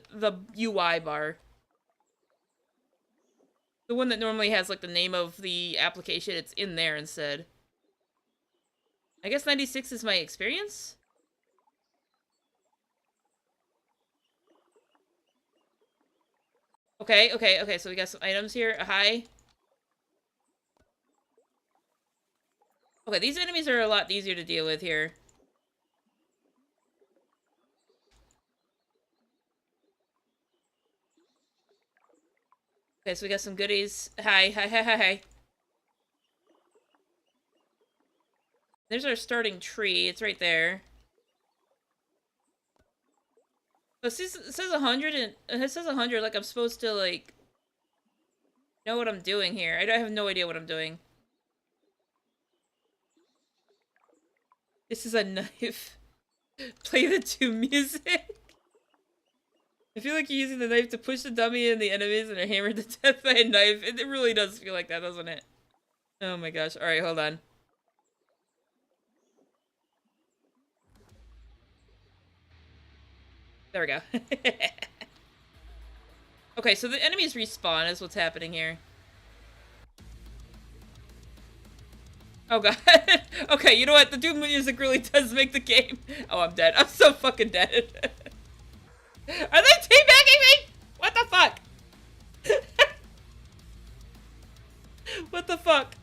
UI bar. The one that normally has, like, the name of the application, it's in there instead. I guess 96 is my experience? Okay, okay, okay, so we got some items here. A high. Okay, these enemies are a lot easier to deal with here. Okay, so we got some goodies. Hi, hi, hi, hi, hi. There's our starting tree. It's right there. So it says 100 and it says 100 like I'm supposed to like know what I'm doing here. I have no idea what I'm doing. This is a knife. Play the 2 music. I feel like you're using the knife to push the dummy and the enemies and are hammered to death by a knife. It really does feel like that, doesn't it? Oh my gosh. Alright, hold on. There we go. Okay, so the enemies respawn is what's happening here. Oh god. Okay, you know what? The Doom music really does make the game. Oh, I'm dead. I'm so fucking dead. Are they teabagging me? What the fuck? What the fuck?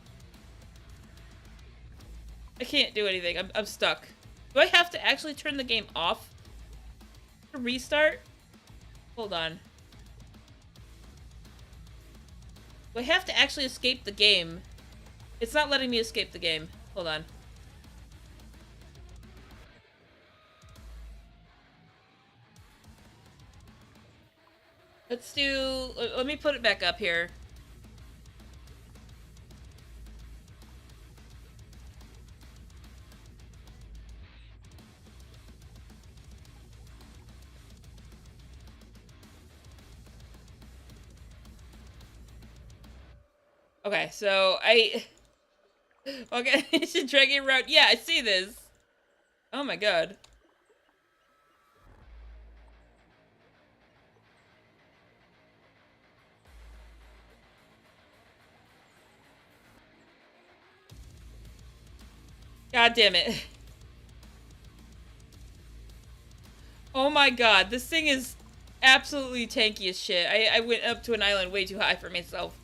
I can't do anything. I'm stuck. Do I have to actually turn the game off to restart? Hold on. Do I have to actually escape the game? It's not letting me escape the game. Hold on. Let's do... Let me put it back up here. Okay, so I... Okay, I should drag it around. Yeah, I see this. Oh my god. God damn it. Oh my god, this thing is absolutely tanky as shit. I went up to an island way too high for myself.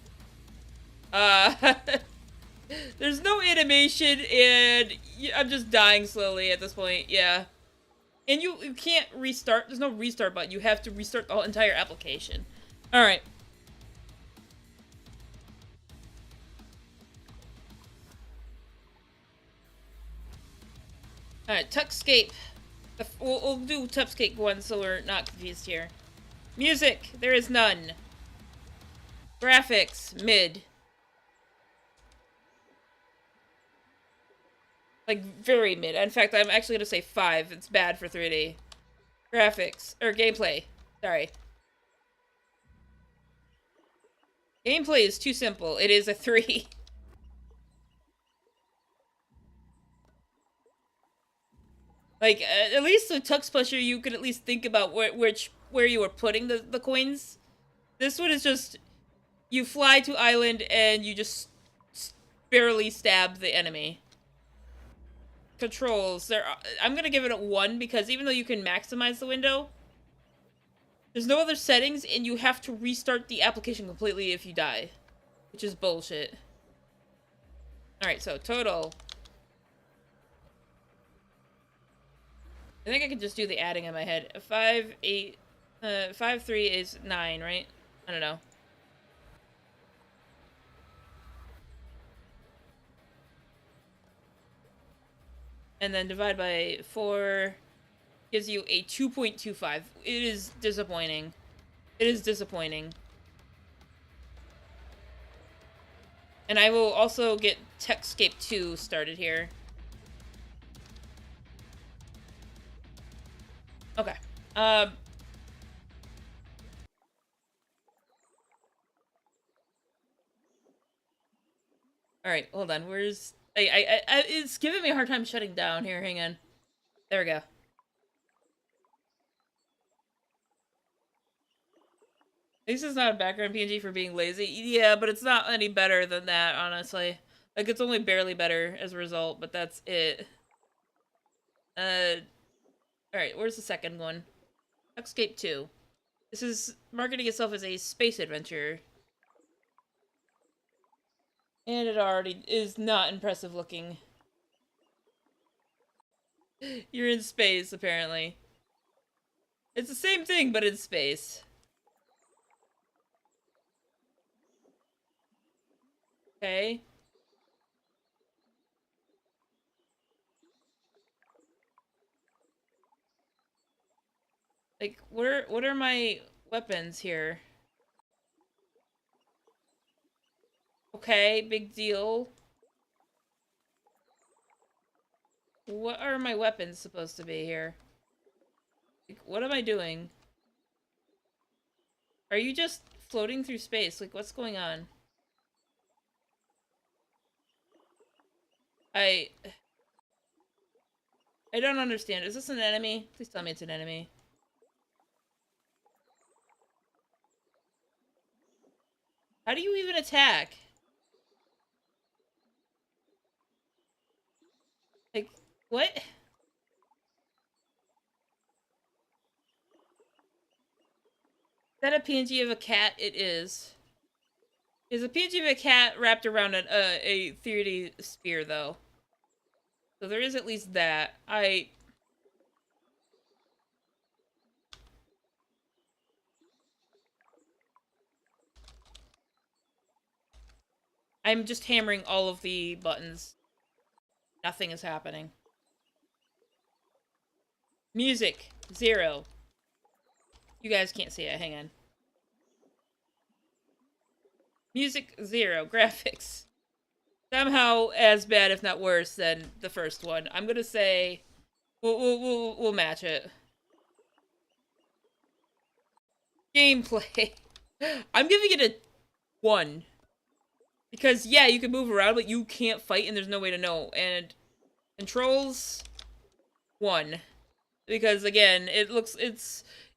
There's no animation, and I'm just dying slowly at this point, yeah. And you can't restart, there's no restart button, you have to restart the whole entire application. Alright. Alright, Tuckscape. We'll do Tuckscape 1 so we're not confused here. Music, there is none. Graphics, mid. Like, very mid. In fact, I'm actually gonna say 5. It's bad for 3D. Graphics. Or gameplay. Sorry. Gameplay is too simple. It is a 3. Like, at least with Tux Pusher, you could at least think about where you were putting the coins. This one is just, you fly to island and you just barely stab the enemy. Controls, I'm gonna give it a 1 because even though you can maximize the window, there's no other settings and you have to restart the application completely if you die, which is bullshit. Alright, so total. I think I could just do the adding in my head. 5, 8, 5, 3 is 9, right? I don't know. And then divide by 4 gives you a 2.25. It is disappointing. It is disappointing. And I will also get Tuckscape 2 started here. Okay. Alright, hold on. Where's... it's giving me a hard time shutting down. Here, hang on. There we go. This is not a background PNG for being lazy. Yeah, but it's not any better than that, honestly. Like, it's only barely better as a result, but that's it. Alright, where's the second one? Tuckscape 2. This is marketing itself as a space adventure. And it already is not impressive looking. You're in space, apparently. It's the same thing, but in space. Okay. Like, what are my weapons here? Okay, big deal. What are my weapons supposed to be here? Like, what am I doing? Are you just floating through space? Like, what's going on? I don't understand. Is this an enemy? Please tell me it's an enemy. How do you even attack? Like, what? Is that a PNG of a cat? It is. Is a PNG of a cat wrapped around a 3D spear, though. So there is at least that. I'm just hammering all of the buttons. Nothing is happening. Music, 0. You guys can't see it, hang on. Music, 0. Graphics. Somehow as bad, if not worse, than the first one. I'm gonna say we'll match it. Gameplay. I'm giving it a 1. Because, yeah, you can move around, but you can't fight, and there's no way to know. And controls, 1. Because, again, it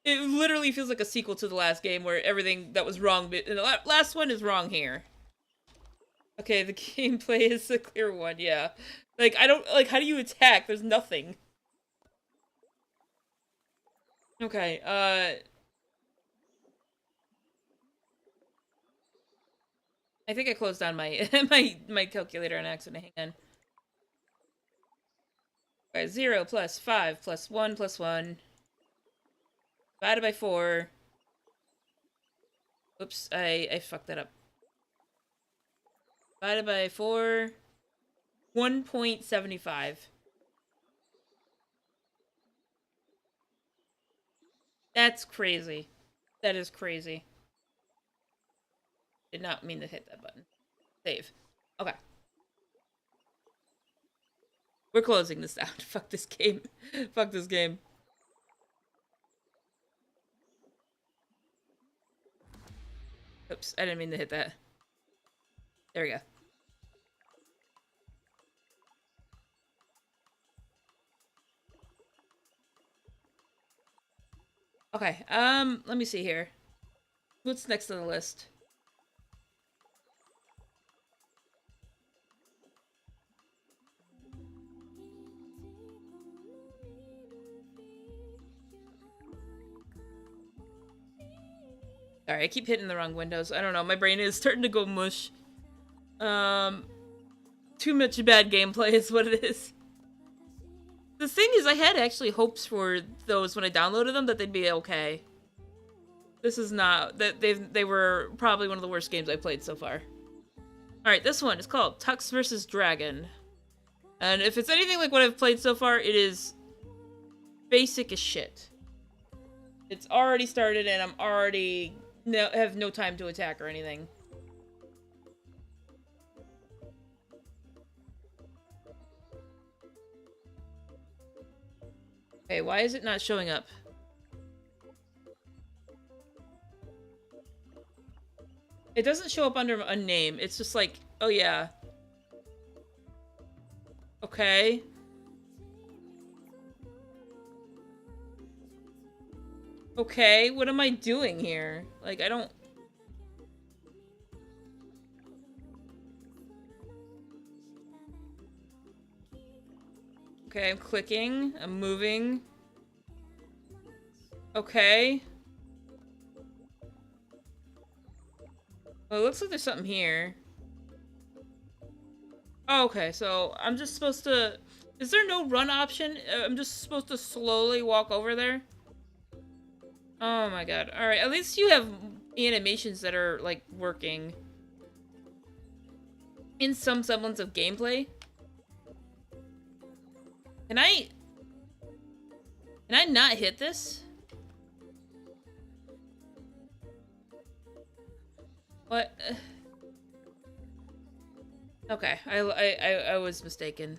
literally feels like a sequel to the last game, where everything that was wrong, but the last one is wrong here. Okay, the gameplay is a clear 1, yeah. Like, I don't, like, how do you attack? There's nothing. Okay, I think I closed down my my calculator on accident. Hang on. Okay, 0 plus 5 plus 1 plus 1 divided by 4. Oops, I fucked that up. Divided by 4. 1.75. That's crazy. That is crazy. Did not mean to hit that button. Save. Okay. We're closing this out. Fuck this game. Fuck this game. Oops, I didn't mean to hit that. There we go. Okay, let me see here. What's next on the list? Sorry, I keep hitting the wrong windows. I don't know, my brain is starting to go mush. Too much bad gameplay is what it is. The thing is, I had actually hopes for those when I downloaded them that they'd be okay. This is not, that they were probably one of the worst games I played so far. Alright, this one is called Tux vs. Dragon. And if it's anything like what I've played so far, it is basic as shit. It's already started and I'm already have no time to attack or anything. Okay, why is it not showing up? It doesn't show up under a name. It's just like, oh yeah. Okay. Okay, what am I doing here? Like, I don't... Okay, I'm clicking. I'm moving. Okay. Well, it looks like there's something here. Oh, okay, so I'm just supposed to... Is there no run option? I'm just supposed to slowly walk over there? Oh my god. Alright, at least you have animations that are, like, working. In some semblance of gameplay. Can I not hit this? What? Okay, I was mistaken.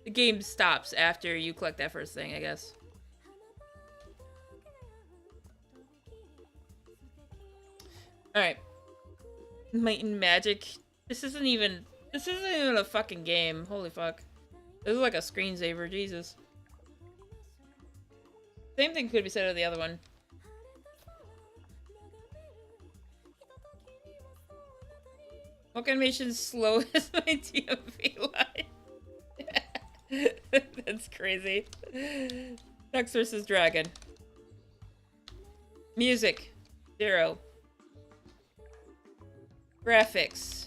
The game stops after you collect that first thing, I guess. Alright. Might and Magic. This isn't even a fucking game. Holy fuck. This is like a screensaver, Jesus. Same thing could be said of the other one. Walk animation slow as my DMV line. That's crazy. Tux vs. Dragon. Music. 0. Graphics.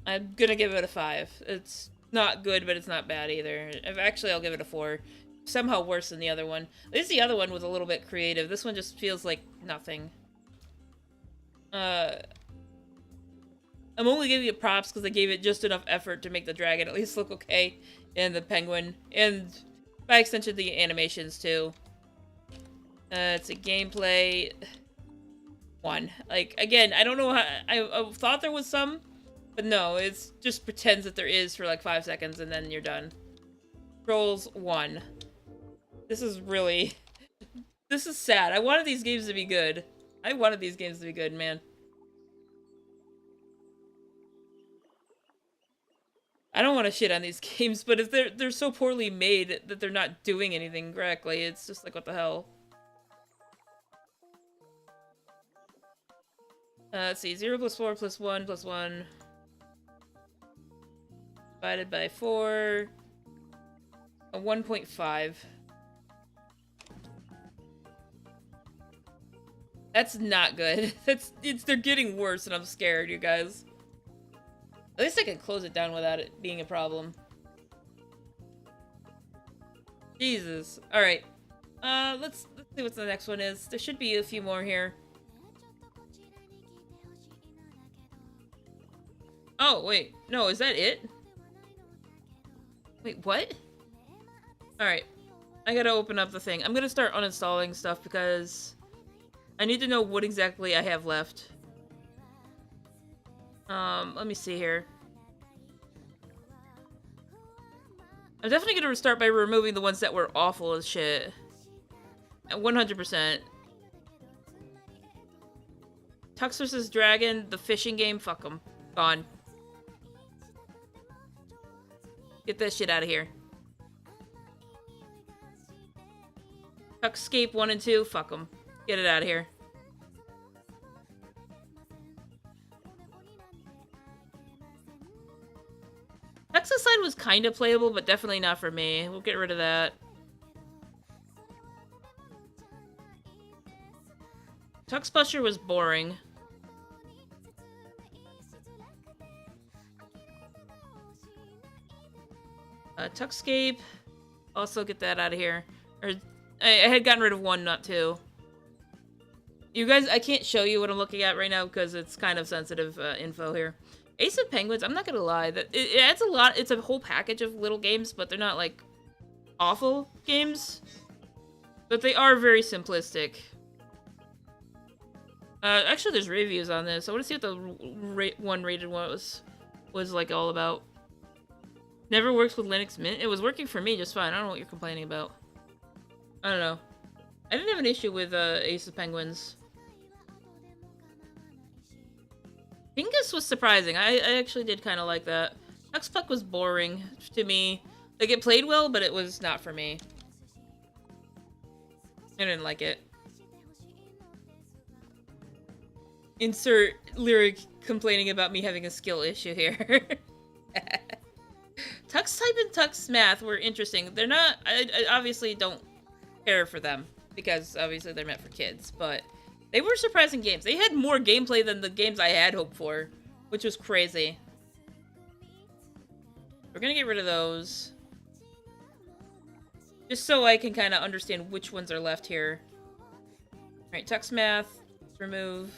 I'm gonna give it a 5. It's not good, but it's not bad either. Actually, I'll give it a 4. Somehow worse than the other one. At least the other one was a little bit creative. This one just feels like nothing. I'm only giving it props because I gave it just enough effort to make the dragon at least look okay, and the penguin, and by extension the animations too. It's a gameplay 1. Like, again, I don't know how, I thought there was some, but no, it's just pretends that there is for like 5 seconds and then you're done. Trolls 1. This is really, this is sad. I wanted these games to be good. I wanted these games to be good, man. I don't want to shit on these games, but if they're so poorly made that they're not doing anything correctly, it's just like, what the hell? Let's see, 0 plus 4 plus 1 plus 1. Divided by 4. A 1.5. That's not good. They're getting worse and I'm scared, you guys. At least I can close it down without it being a problem. Jesus. Alright. Let's see what the next one is. There should be a few more here. Oh, wait. No, is that it? Wait, what? Alright. I gotta open up the thing. I'm gonna start uninstalling stuff because I need to know what exactly I have left. Let me see here. I'm definitely gonna restart by removing the ones that were awful as shit. At 100%. Tux vs. Dragon, the fishing game, fuck them. Gone. Get that shit out of here. Tuxscape 1 and 2, fuck them. Get it out of here. Tuxicide was kind of playable, but definitely not for me. We'll get rid of that. Tuxbusher was boring. Tuxscape. Also get that out of here. Or I had gotten rid of 1, not 2. You guys, I can't show you what I'm looking at right now because it's kind of sensitive info here. Ace of Penguins, I'm not gonna lie, that it adds a lot. It's a whole package of little games, but they're not like awful games. But they are very simplistic. Actually, there's reviews on this. I want to see what the one rated one was like all about. Never works with Linux Mint. It was working for me just fine. I don't know what you're complaining about. I don't know. I didn't have an issue with Ace of Penguins. Pingus was surprising. I actually did kind of like that. Huxpuck was boring to me. Like, it played well, but it was not for me. I didn't like it. Insert lyric complaining about me having a skill issue here. Tux Type and Tux Math were interesting. They're not... I obviously don't care for them, because obviously they're meant for kids, but they were surprising games. They had more gameplay than the games I had hoped for, which was crazy. We're gonna get rid of those. Just so I can kind of understand which ones are left here. Alright, Tux Math. Let's remove.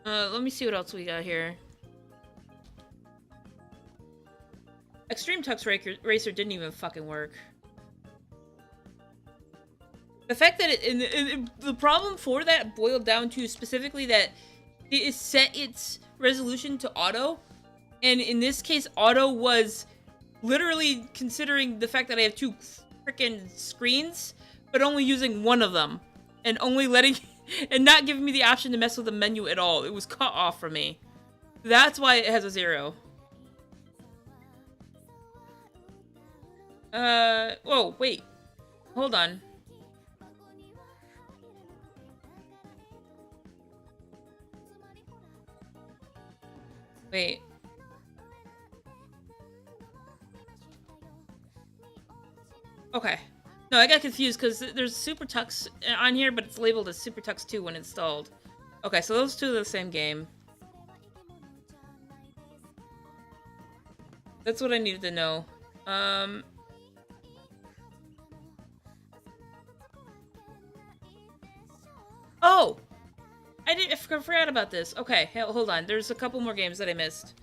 Let me see what else we got here. Extreme Tux Racer didn't even fucking work. The fact that the problem for that boiled down to specifically that it set its resolution to auto, and in this case, auto was literally considering the fact that I have 2 freaking screens, but only using one of them, and only letting and not giving me the option to mess with the menu at all. It was cut off from me. That's why it has a 0. Whoa, wait. Hold on. Wait. Okay. No, I got confused because there's Super Tux on here, but it's labeled as Super Tux 2 when installed. Okay, so those two are the same game. That's what I needed to know. Oh! I forgot about this. Okay, hold on. There's a couple more games that I missed.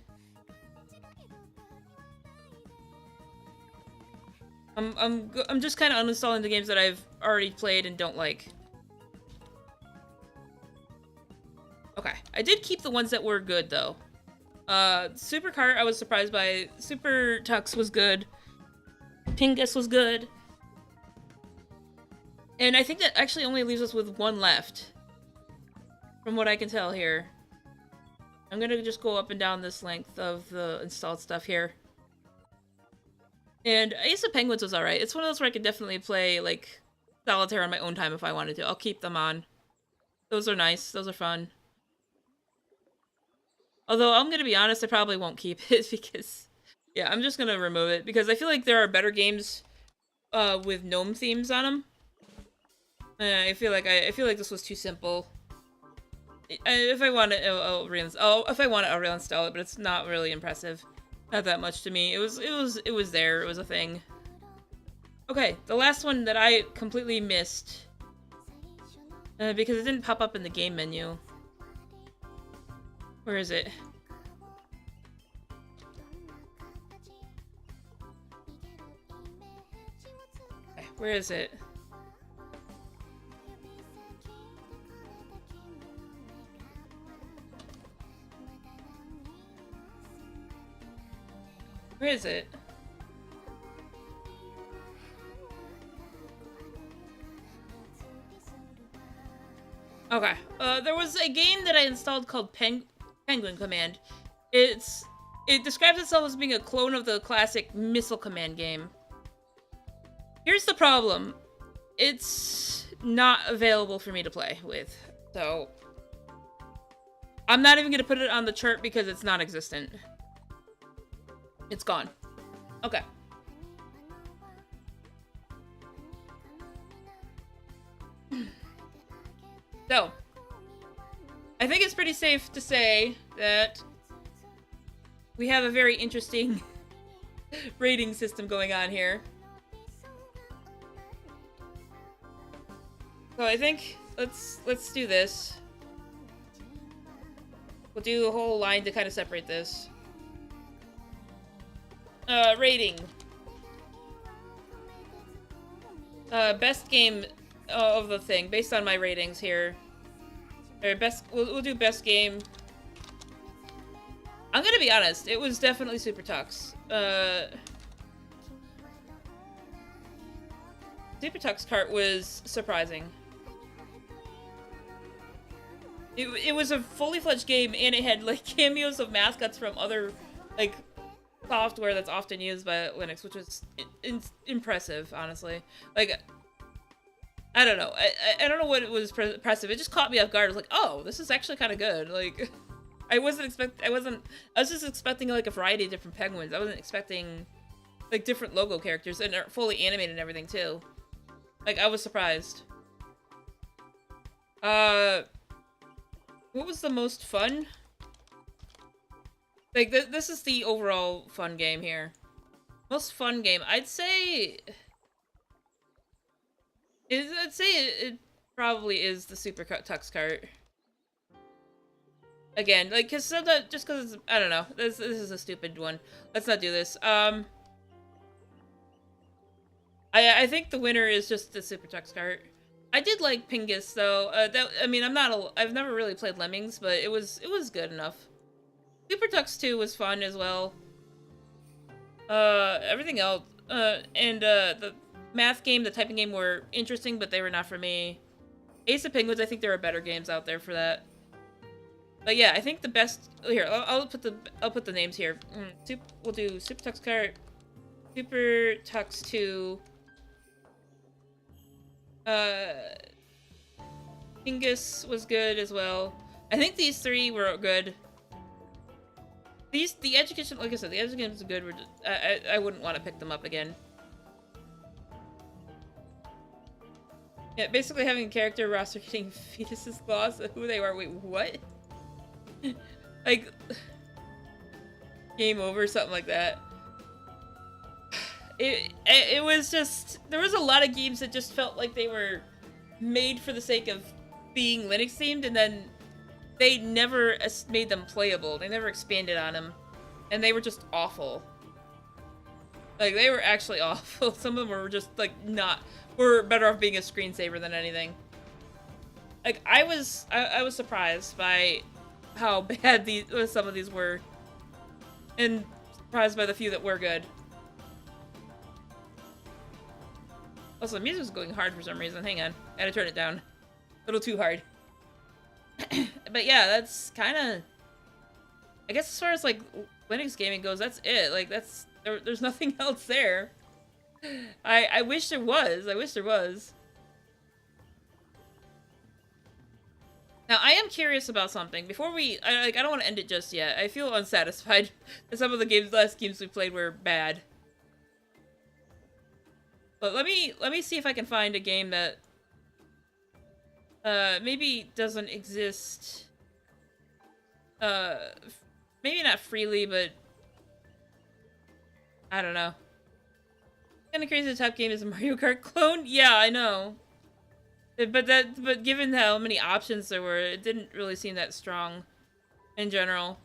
I'm just kind of uninstalling the games that I've already played and don't like. Okay, I did keep the ones that were good though. Super Kart I was surprised by. Super Tux was good. Pingus was good. And I think that actually only leaves us with 1 left. From what I can tell here. I'm gonna just go up and down this length of the installed stuff here. And Ace of Penguins was alright. It's one of those where I could definitely play, like, solitaire on my own time if I wanted to. I'll keep them on. Those are nice. Those are fun. Although, I'm gonna be honest, I probably won't keep it because... Yeah, I'm just gonna remove it because I feel like there are better games with gnome themes on them. I feel like this was too simple. If I want it, I'll reinstall it, but it's not really impressive. Not that much to me. It was there. It was a thing. Okay, the last one that I completely missed because it didn't pop up in the game menu. Where is it? Okay, where is it? Where is it? Okay. There was a game that I installed called Penguin Command. It describes itself as being a clone of the classic Missile Command game. Here's the problem. It's not available for me to play with. So I'm not even gonna put it on the chart because it's non-existent. It's gone. Okay. So, I think it's pretty safe to say that we have a very interesting rating system going on here. So I think let's do this. We'll do a whole line to kind of separate this. Rating. Best game of the thing, based on my ratings here. Or we'll do best game. I'm gonna be honest, it was definitely Super Tux. Super Tux Kart was surprising. It was a fully fledged game, and it had like cameos of mascots from other like software that's often used by Linux, which was impressive, honestly. Like, I don't know. I don't know what it was impressive. It just caught me off guard. I was like, oh, this is actually kind of good. Like, I was just expecting like a variety of different penguins. I wasn't expecting like different logo characters, and they're fully animated and everything too. Like, I was surprised. What was the most fun? Like, this is the overall fun game here. Most fun game. I'd say it probably is the Super Tux Kart. Again, like, just because I don't know. This is a stupid one. Let's not do this. I think the winner is just the Super Tux Kart. I did like Pingus though. I've never really played Lemmings, but it was good enough. Super Tux 2 was fun as well. Everything else, and the math game, the typing game were interesting, but they were not for me. Ace of Penguins, I think there are better games out there for that. But yeah, I think the best here. I'll put the names here. We'll do Super Tux Kart, Super Tux 2. Pingus was good as well. I think these three were good. The education, like I said, the education was good. I wouldn't want to pick them up again. Yeah, basically having a character roster getting fetuses claws, who they are. Wait, what? Like, game over, something like that. It was just, there was a lot of games that just felt like they were made for the sake of being Linux themed, and then they never made them playable. They never expanded on them, and they were just awful. Like, they were actually awful. Some of them were just like were better off being a screensaver than anything. Like, I was surprised by how bad some of these were, and surprised by the few that were good. Also, the music was going hard for some reason. Hang on. I had to turn it down. A little too hard. But yeah, that's kind of... I guess as far as, like, Linux gaming goes, that's it. Like, there's nothing else there. I wish there was. I wish there was. Now, I am curious about something. Before I don't want to end it just yet. I feel unsatisfied that some of the last games we played were bad. But let me see if I can find a game that maybe doesn't exist. Maybe not freely, but I don't know. Kinda crazy the top game is a Mario Kart clone? Yeah, I know. But given how many options there were, it didn't really seem that strong in general.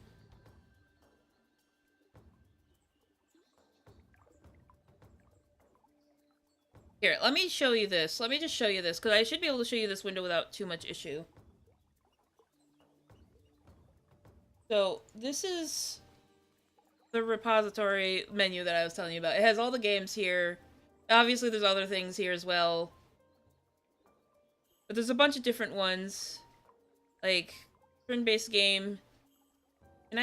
Here, let me show you this. Let me just show you this, because I should be able to show you this window without too much issue. So, this is the repository menu that I was telling you about. It has all the games here. Obviously, there's other things here as well. But there's a bunch of different ones. Like, turn-based game. And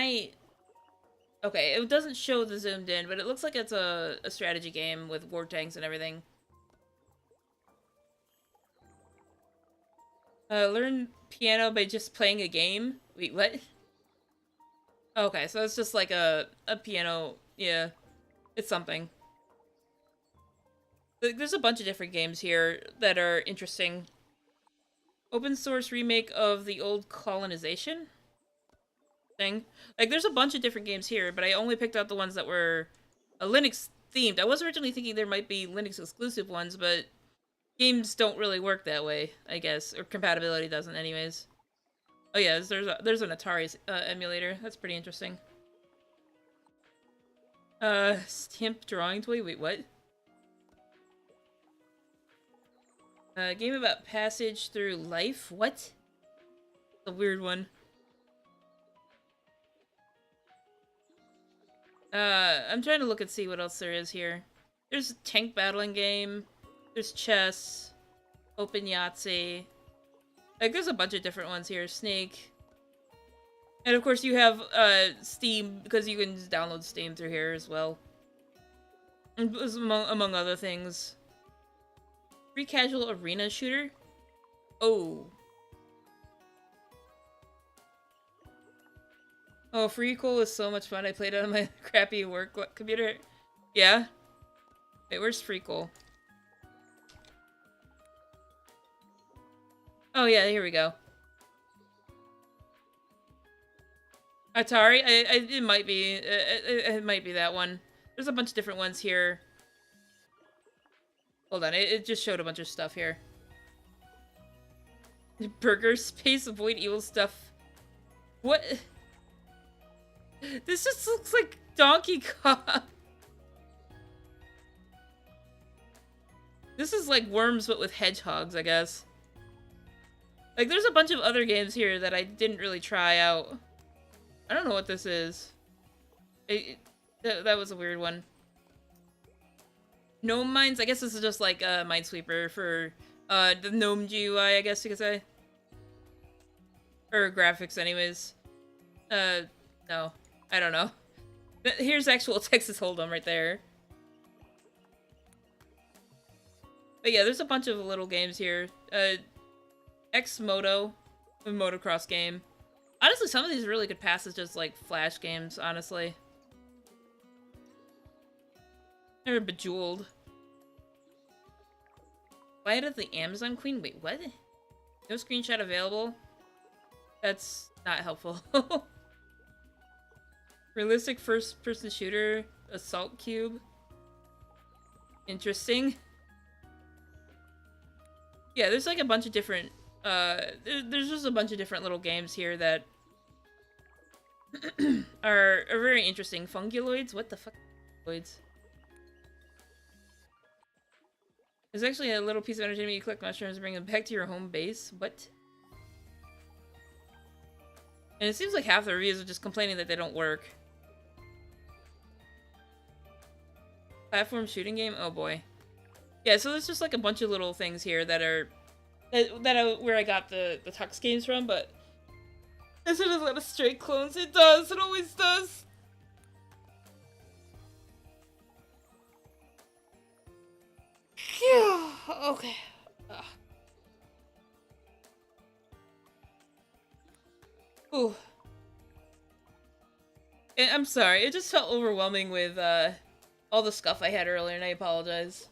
okay, it doesn't show the zoomed in, but it looks like it's a strategy game with war tanks and everything. Learn piano by just playing a game? Wait, what? Okay, so it's just like a piano, yeah. It's something. There's a bunch of different games here that are interesting. Open source remake of the old colonization thing. Like, there's a bunch of different games here, but I only picked out the ones that were Linux themed. I was originally thinking there might be Linux exclusive ones, but games don't really work that way, I guess, or compatibility doesn't, anyways. Oh yeah, there's an Atari emulator. That's pretty interesting. Stamp drawing toy. Wait, what? Game about passage through life? What? A weird one. I'm trying to look and see what else there is here. There's a tank battling game. There's chess. Open Yahtzee. Like, there's a bunch of different ones here. Snake. And of course you have, Steam, because you can just download Steam through here as well. Among other things. Free casual arena shooter? Oh. Oh, Freecool is so much fun. I played it on my crappy work computer. Yeah? Wait, where's Freecool? Oh yeah, here we go. Atari? It might be. It might be that one. There's a bunch of different ones here. Hold on, it just showed a bunch of stuff here. Burger space, avoid evil stuff. What? This just looks like Donkey Kong. This is like Worms, but with hedgehogs, I guess. Like, there's a bunch of other games here that I didn't really try out. I don't know what this is. That was a weird one. Gnome Mines? I guess this is just like a Minesweeper for the Gnome GUI, I guess you could say. Or graphics, anyways. No. I don't know. Here's actual Texas Hold'em right there. But yeah, there's a bunch of little games here. X-Moto, a motocross game. Honestly, some of these really could pass as just, like, Flash games, honestly. They're Bejeweled. Flight of the Amazon Queen? Wait, what? No screenshot available? That's not helpful. Realistic first-person shooter, Assault Cube. Interesting. Yeah, there's like a bunch of different, there's just a bunch of different little games here that are very interesting. Funguloids? What the fuck? Funguloids? There's actually a little piece of entertainment. You collect mushrooms and bring them back to your home base. What? And it seems like half the reviews are just complaining that they don't work. Platform shooting game? Oh boy. Yeah, so there's just like a bunch of little things here that are where I got the Tux games from, but does it let us straight clones? It does. It always does. Phew. Okay. Ugh. I'm sorry. It just felt overwhelming with all the scuff I had earlier, and I apologize.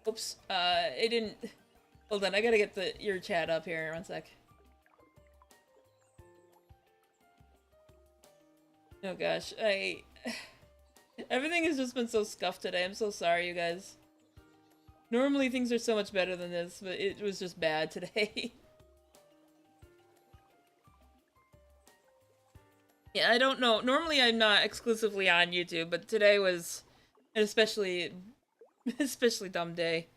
Oops. It didn't. Hold on. I gotta get your chat up here. One sec. Oh gosh, everything has just been so scuffed today. I'm so sorry, you guys. Normally things are so much better than this, but it was just bad today. Yeah, I don't know. Normally I'm not exclusively on YouTube, but today was an especially dumb day.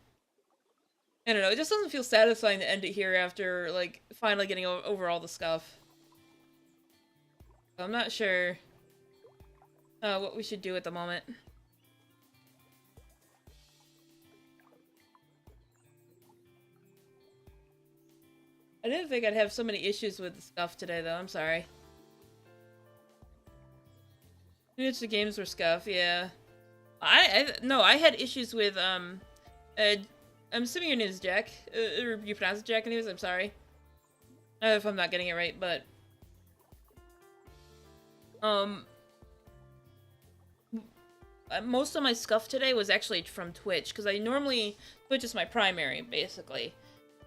I don't know, it just doesn't feel satisfying to end it here after, like, finally getting over all the scuff. So I'm not sure what we should do at the moment. I didn't think I'd have so many issues with the scuff today, though. I'm sorry. It's the games were scuff, yeah. No, I had issues with, I'm assuming your name is Jack, or you pronounce it Jack anyways, I'm sorry. If I'm not getting it right, but... most of my scuff today was actually from Twitch, because Twitch is my primary, basically.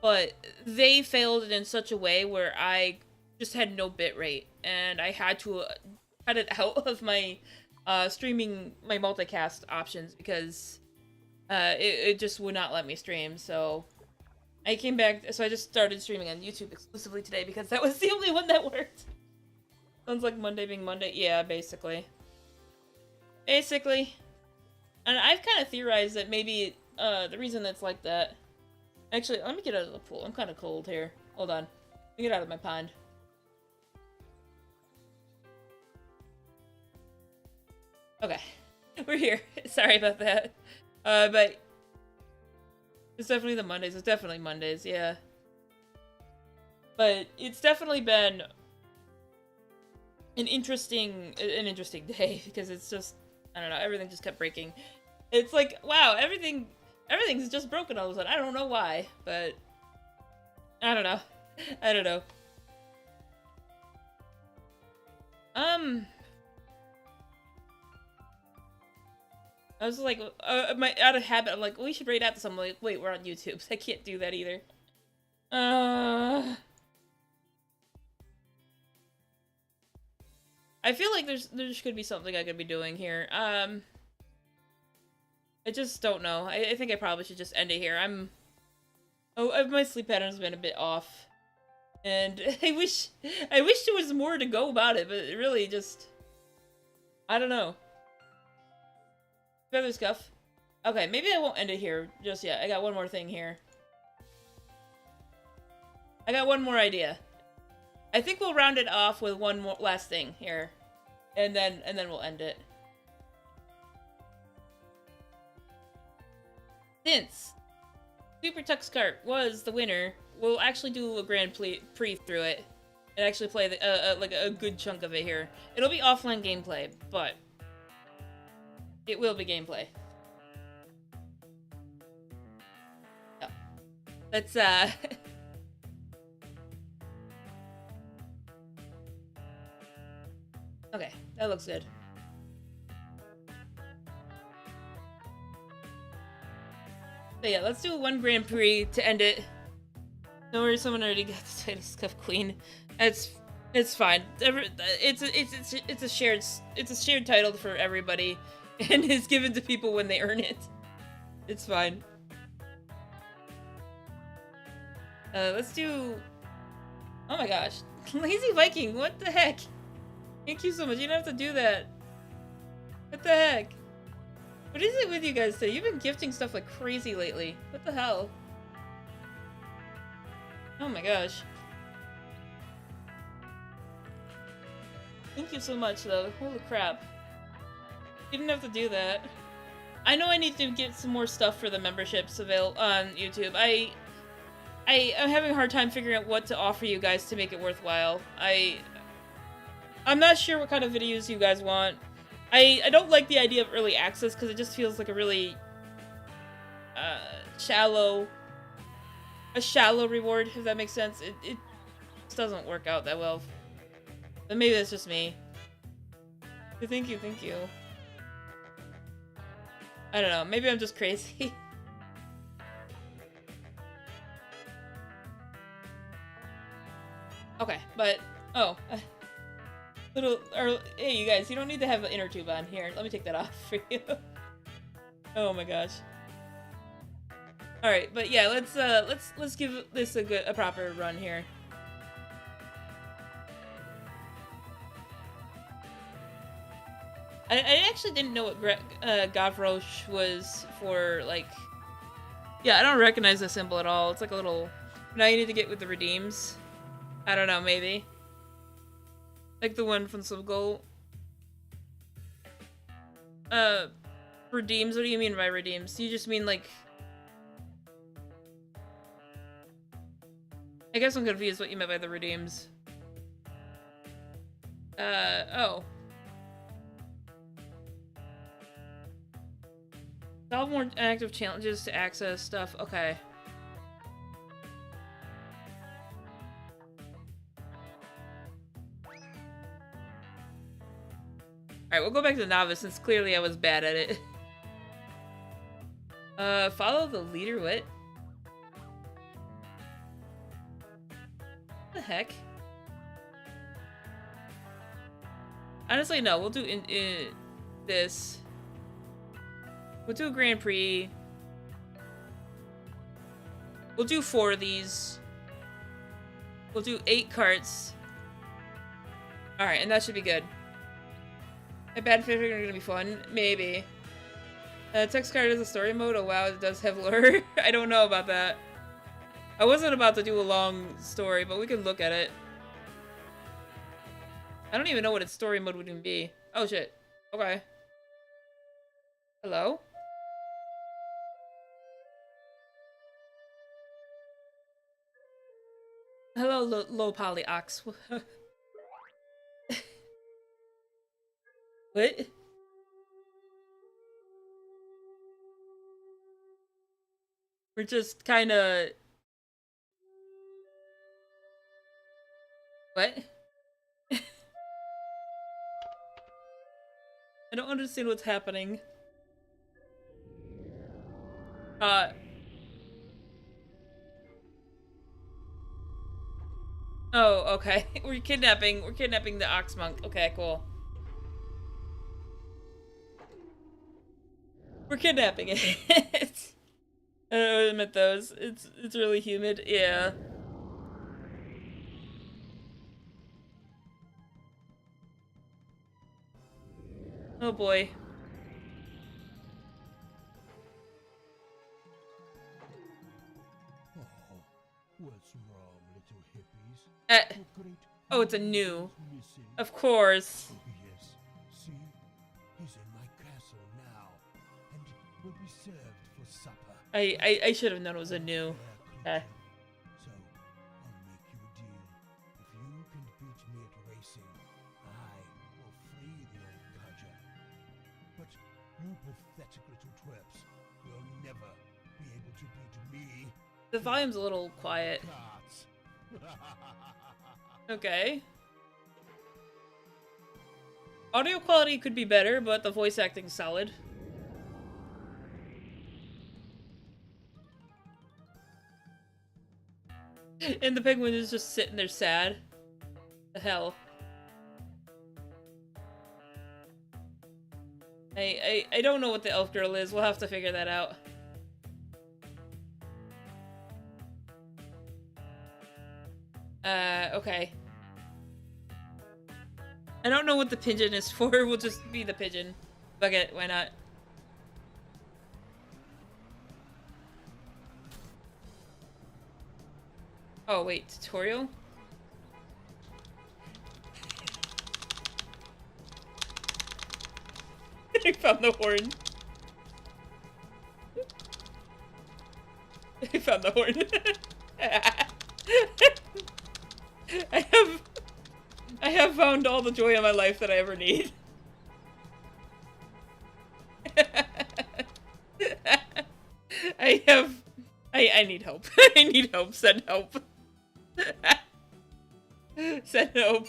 But they failed it in such a way where I just had no bitrate, and I had to cut it out of my streaming, my multicast options, because it just would not let me stream, so I came back, so I just started streaming on YouTube exclusively today, because that was the only one that worked. Sounds like Monday being Monday. Yeah, basically. Basically. And I've kind of theorized that maybe the reason that's like that... Actually, let me get out of the pool. I'm kind of cold here. Hold on. Let me get out of my pond. Okay. We're here. Sorry about that. But... It's definitely the Mondays. It's definitely Mondays, yeah. But it's definitely been... an interesting day, because it's just... I don't know, everything just kept breaking. It's like, wow, everything's just broken all of a sudden. I don't know why, but... I don't know. I don't know. I was like, out of habit, I'm like, we should raid out to someone. Like, wait, we're on YouTube, so I can't do that either. I feel like there could be something I could be doing here. I just don't know. I think I probably should just end it here. My sleep pattern's been a bit off. And I wish there was more to go about it, but it really just... I don't know. Feather scuff. Okay, maybe I won't end it here just yet. I got one more thing here. I got one more idea. I think we'll round it off with one more last thing here. And then we'll end it. Since Super Tux Kart was the winner, we'll actually do a grand pre through it. And actually play like a good chunk of it here. It'll be offline gameplay, but it will be gameplay. Oh. Let's Okay, that looks good. But yeah, let's do one Grand Prix to end it. Don't worry, someone already got the title Scuff Queen. It's fine. It's a shared title for everybody, and it's given to people when they earn it. It's fine. Let's do... Oh my gosh. Lazy Viking, what the heck? Thank you so much. You don't have to do that. What the heck? What is it with you guys today? You've been gifting stuff like crazy lately. What the hell? Oh my gosh. Thank you so much, though. Holy crap. You didn't have to do that. I know I need to get some more stuff for the memberships available on YouTube. I'm having a hard time figuring out what to offer you guys to make it worthwhile. I'm not sure what kind of videos you guys want. I don't like the idea of early access because it just feels like a really shallow reward, if that makes sense. It just doesn't work out that well. But maybe that's just me. Thank you, thank you. I don't know, maybe I'm just crazy. Okay, but oh, hey you guys, you don't need to have an inner tube on here. Let me take that off for you. Oh my gosh. All right, but yeah, let's give this a proper run here. I actually didn't know what Gavroche was for, like... Yeah, I don't recognize the symbol at all. It's like a little... Now you need to get with the redeems. I don't know, maybe. Like the one from Subgoal. Redeems? What do you mean by redeems? You just mean, like... I guess I'm confused what you meant by the redeems. Oh. Solve more active challenges to access stuff. Okay. Alright, we'll go back to Novice since clearly I was bad at it. Follow the leader, what? What the heck? Honestly, no, we'll do this. We'll do a Grand Prix. We'll do 4 of these. We'll do 8 carts. Alright, and that should be good. A bad fishing are gonna be fun. Maybe. Text card is a story mode. Oh wow, it does have lore. I don't know about that. I wasn't about to do a long story, but we can look at it. I don't even know what its story mode would even be. Oh shit. Okay. Hello? Hello, low poly ox. What? We're just kinda... What? I don't understand what's happening. Oh, okay. We're kidnapping the ox monk. Okay, cool. We're kidnapping it. I admit those. It's really humid. Yeah. Oh boy. What's wrong, little hippies? Oh, it's a new. Of course. Yes. See? He's in my castle now, and will be served for supper. I should have known it was a new. Okay. So, I'll make you a deal. If you can beat me at racing, I will free the old codger. But you pathetic little twerps will never be able to beat me. The volume's a little quiet. Carts. Okay. Audio quality could be better, but the voice acting's solid. And the penguin is just sitting there sad. The hell. I don't know what the elf girl is. We'll have to figure that out. Okay. I don't know what the pigeon is for. We'll just be the pigeon. Fuck it, why not? Oh, wait, tutorial? I found the horn. I found the horn. I have found all the joy in my life that I ever need. I need hope. I need hope. Send hope. Send hope.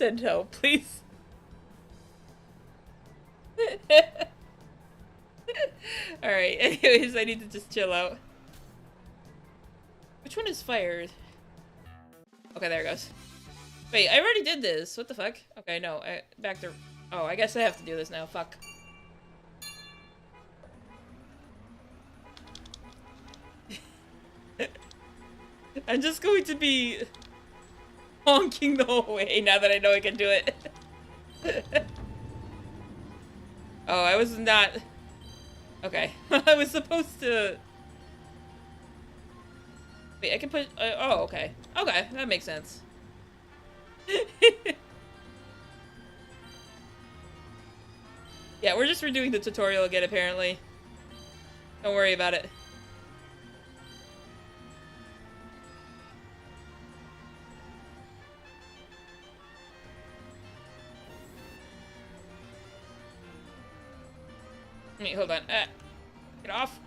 said no, please. Alright, anyways, I need to just chill out. Which one is fired? Okay, there it goes. Wait, I already did this. What the fuck? Okay, no, back to... Oh, I guess I have to do this now. Fuck. I'm just going to be honking the whole way now that I know I can do it. Oh, I was not... Okay. I was supposed to... Wait, I can put... oh, okay. Okay, that makes sense. Yeah, we're just redoing the tutorial again, apparently. Don't worry about it. Wait, hold on. Get off.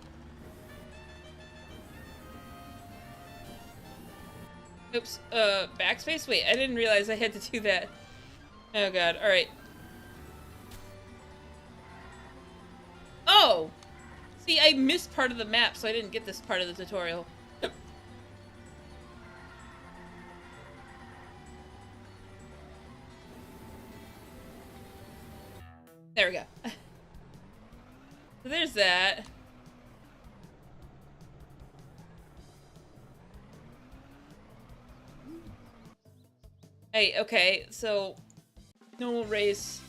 Oops. Backspace? Wait, I didn't realize I had to do that. Oh god, alright. Oh! See, I missed part of the map, so I didn't get this part of the tutorial. There we go. So there's that. Hey, okay, so normal race.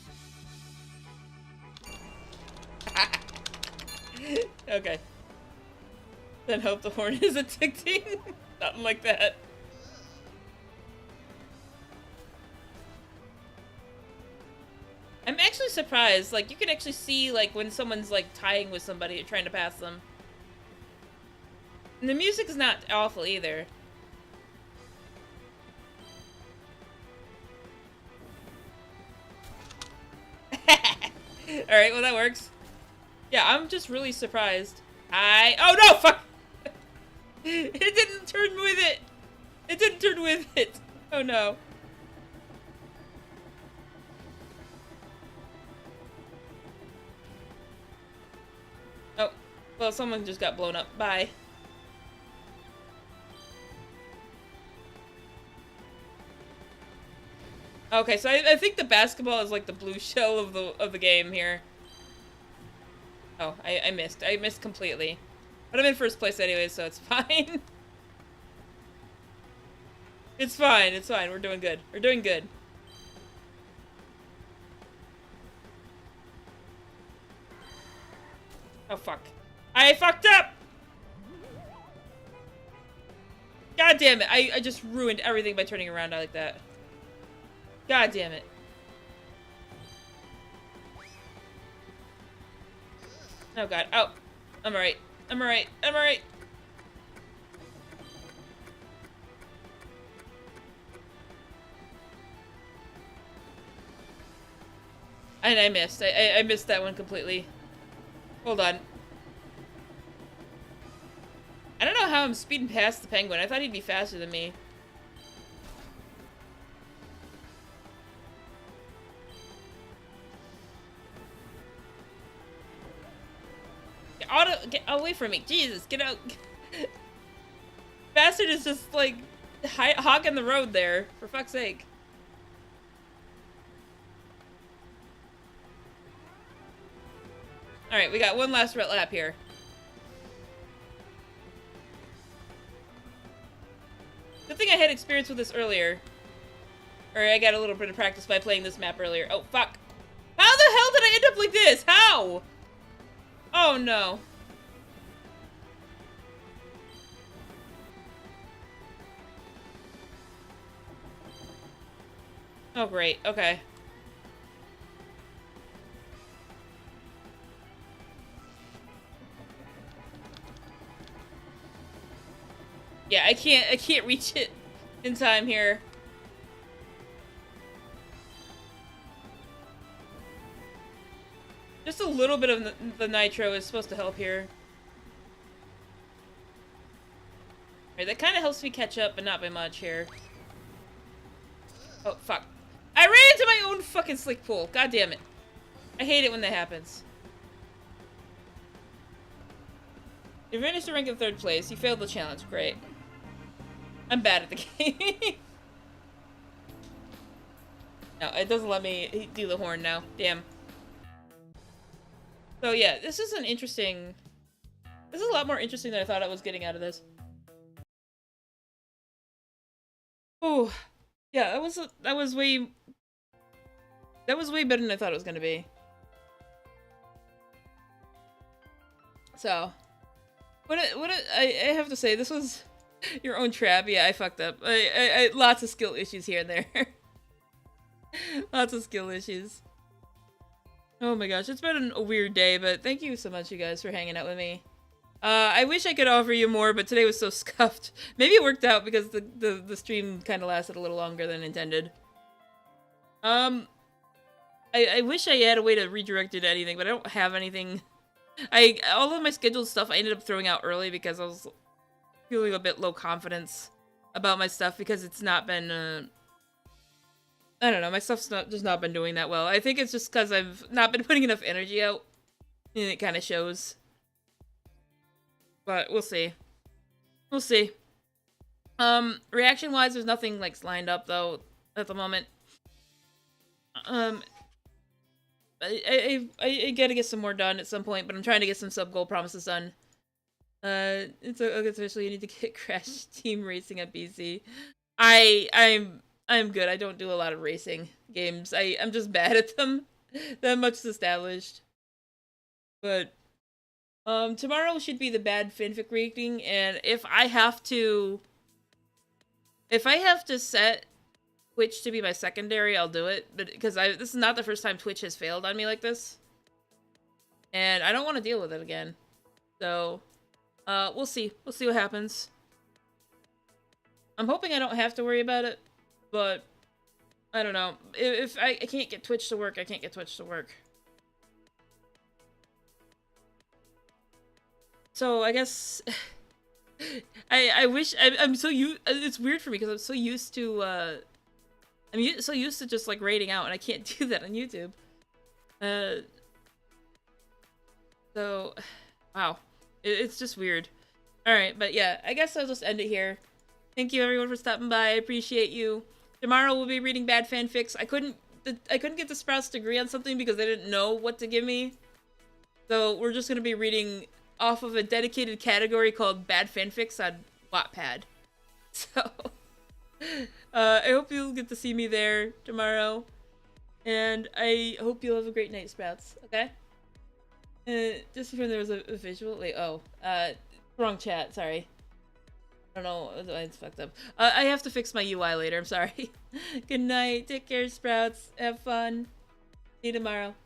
Okay. Then hope the horn is addicting. Something like that. I'm actually surprised. Like, you can actually see, like, when someone's, like, tying with somebody or trying to pass them. And the music's not awful either. Alright, well that works. Yeah, I'm just really surprised. Oh no, fuck! It didn't turn with it! It didn't turn with it! Oh no. Oh, well someone just got blown up. Bye. Okay, so I think the basketball is like the blue shell of the game here. Oh, I missed. I missed completely. But I'm in first place anyway, so it's fine. It's fine, it's fine. We're doing good. We're doing good. Oh, fuck. I fucked up! God damn it. I just ruined everything by turning around like that. God damn it. Oh god. Oh. I'm alright. I'm alright. I'm alright. And I missed. I missed that one completely. Hold on. I don't know how I'm speeding past the penguin. I thought he'd be faster than me. Get away from me. Jesus, get out. Bastard is just like hogging the road there, for fuck's sake. Alright, we got one last lap here. Good thing I had experience with this earlier. Or I got a little bit of practice by playing this map earlier. Oh, fuck. How the hell did I end up like this? How? Oh, no. Oh, great. Okay. Yeah, I can't reach it in time here. Just a little bit of the nitro is supposed to help here. Alright, that kind of helps me catch up, but not by much here. Oh, fuck. I ran into my own fucking slick pool. God damn it. I hate it when that happens. You managed to rank in 3rd place. You failed the challenge. Great. I'm bad at the game. No, it doesn't let me do the horn now. Damn. So yeah, this is an interesting... This is a lot more interesting than I thought I was getting out of this. Oh, yeah, that was way better than I thought it was gonna be. So, I have to say, this was your own trap. Yeah, I fucked up. I lots of skill issues here and there. Lots of skill issues. Oh my gosh, it's been a weird day, but thank you so much, you guys, for hanging out with me. I wish I could offer you more, but today was so scuffed. Maybe it worked out because the stream kind of lasted a little longer than intended. I wish I had a way to redirect it to anything, but I don't have anything. All of my scheduled stuff I ended up throwing out early because I was feeling a bit low confidence about my stuff because it's not been, I don't know, my stuff's just not been doing that well. I think it's just because I've not been putting enough energy out, and it kind of shows. But we'll see. We'll see. Reaction-wise, there's nothing, like, lined up, though, at the moment. I gotta get some more done at some point, but I'm trying to get some sub-goal promises done. It's officially you need to get Crash Team Racing at BC. I'm good. I don't do a lot of racing games. I'm just bad at them. That much established. But tomorrow should be the bad fanfic reading, and if I have to set Twitch to be my secondary, I'll do it. But because this is not the first time Twitch has failed on me like this, and I don't want to deal with it again. So we'll see. We'll see what happens. I'm hoping I don't have to worry about it, but I don't know. If I can't get Twitch to work, I can't get Twitch to work. So I guess I wish I'm so it's weird for me because I'm so used to so used to just like raiding out, and I can't do that on YouTube. So wow, it's just weird. All right, but yeah, I guess I'll just end it here. Thank you everyone for stopping by. I appreciate you. Tomorrow we'll be reading bad fanfics. I couldn't get the Sprouts to agree on something because they didn't know what to give me. So we're just gonna be reading off of a dedicated category called bad fanfics on Wattpad. So I hope you'll get to see me there tomorrow, and I hope you'll have a great night, Sprouts. Okay. Just when there was a visual. Wait, wrong chat. Sorry. I don't know. It's fucked up. I have to fix my UI later. I'm sorry. Good night. Take care, Sprouts. Have fun. See you tomorrow.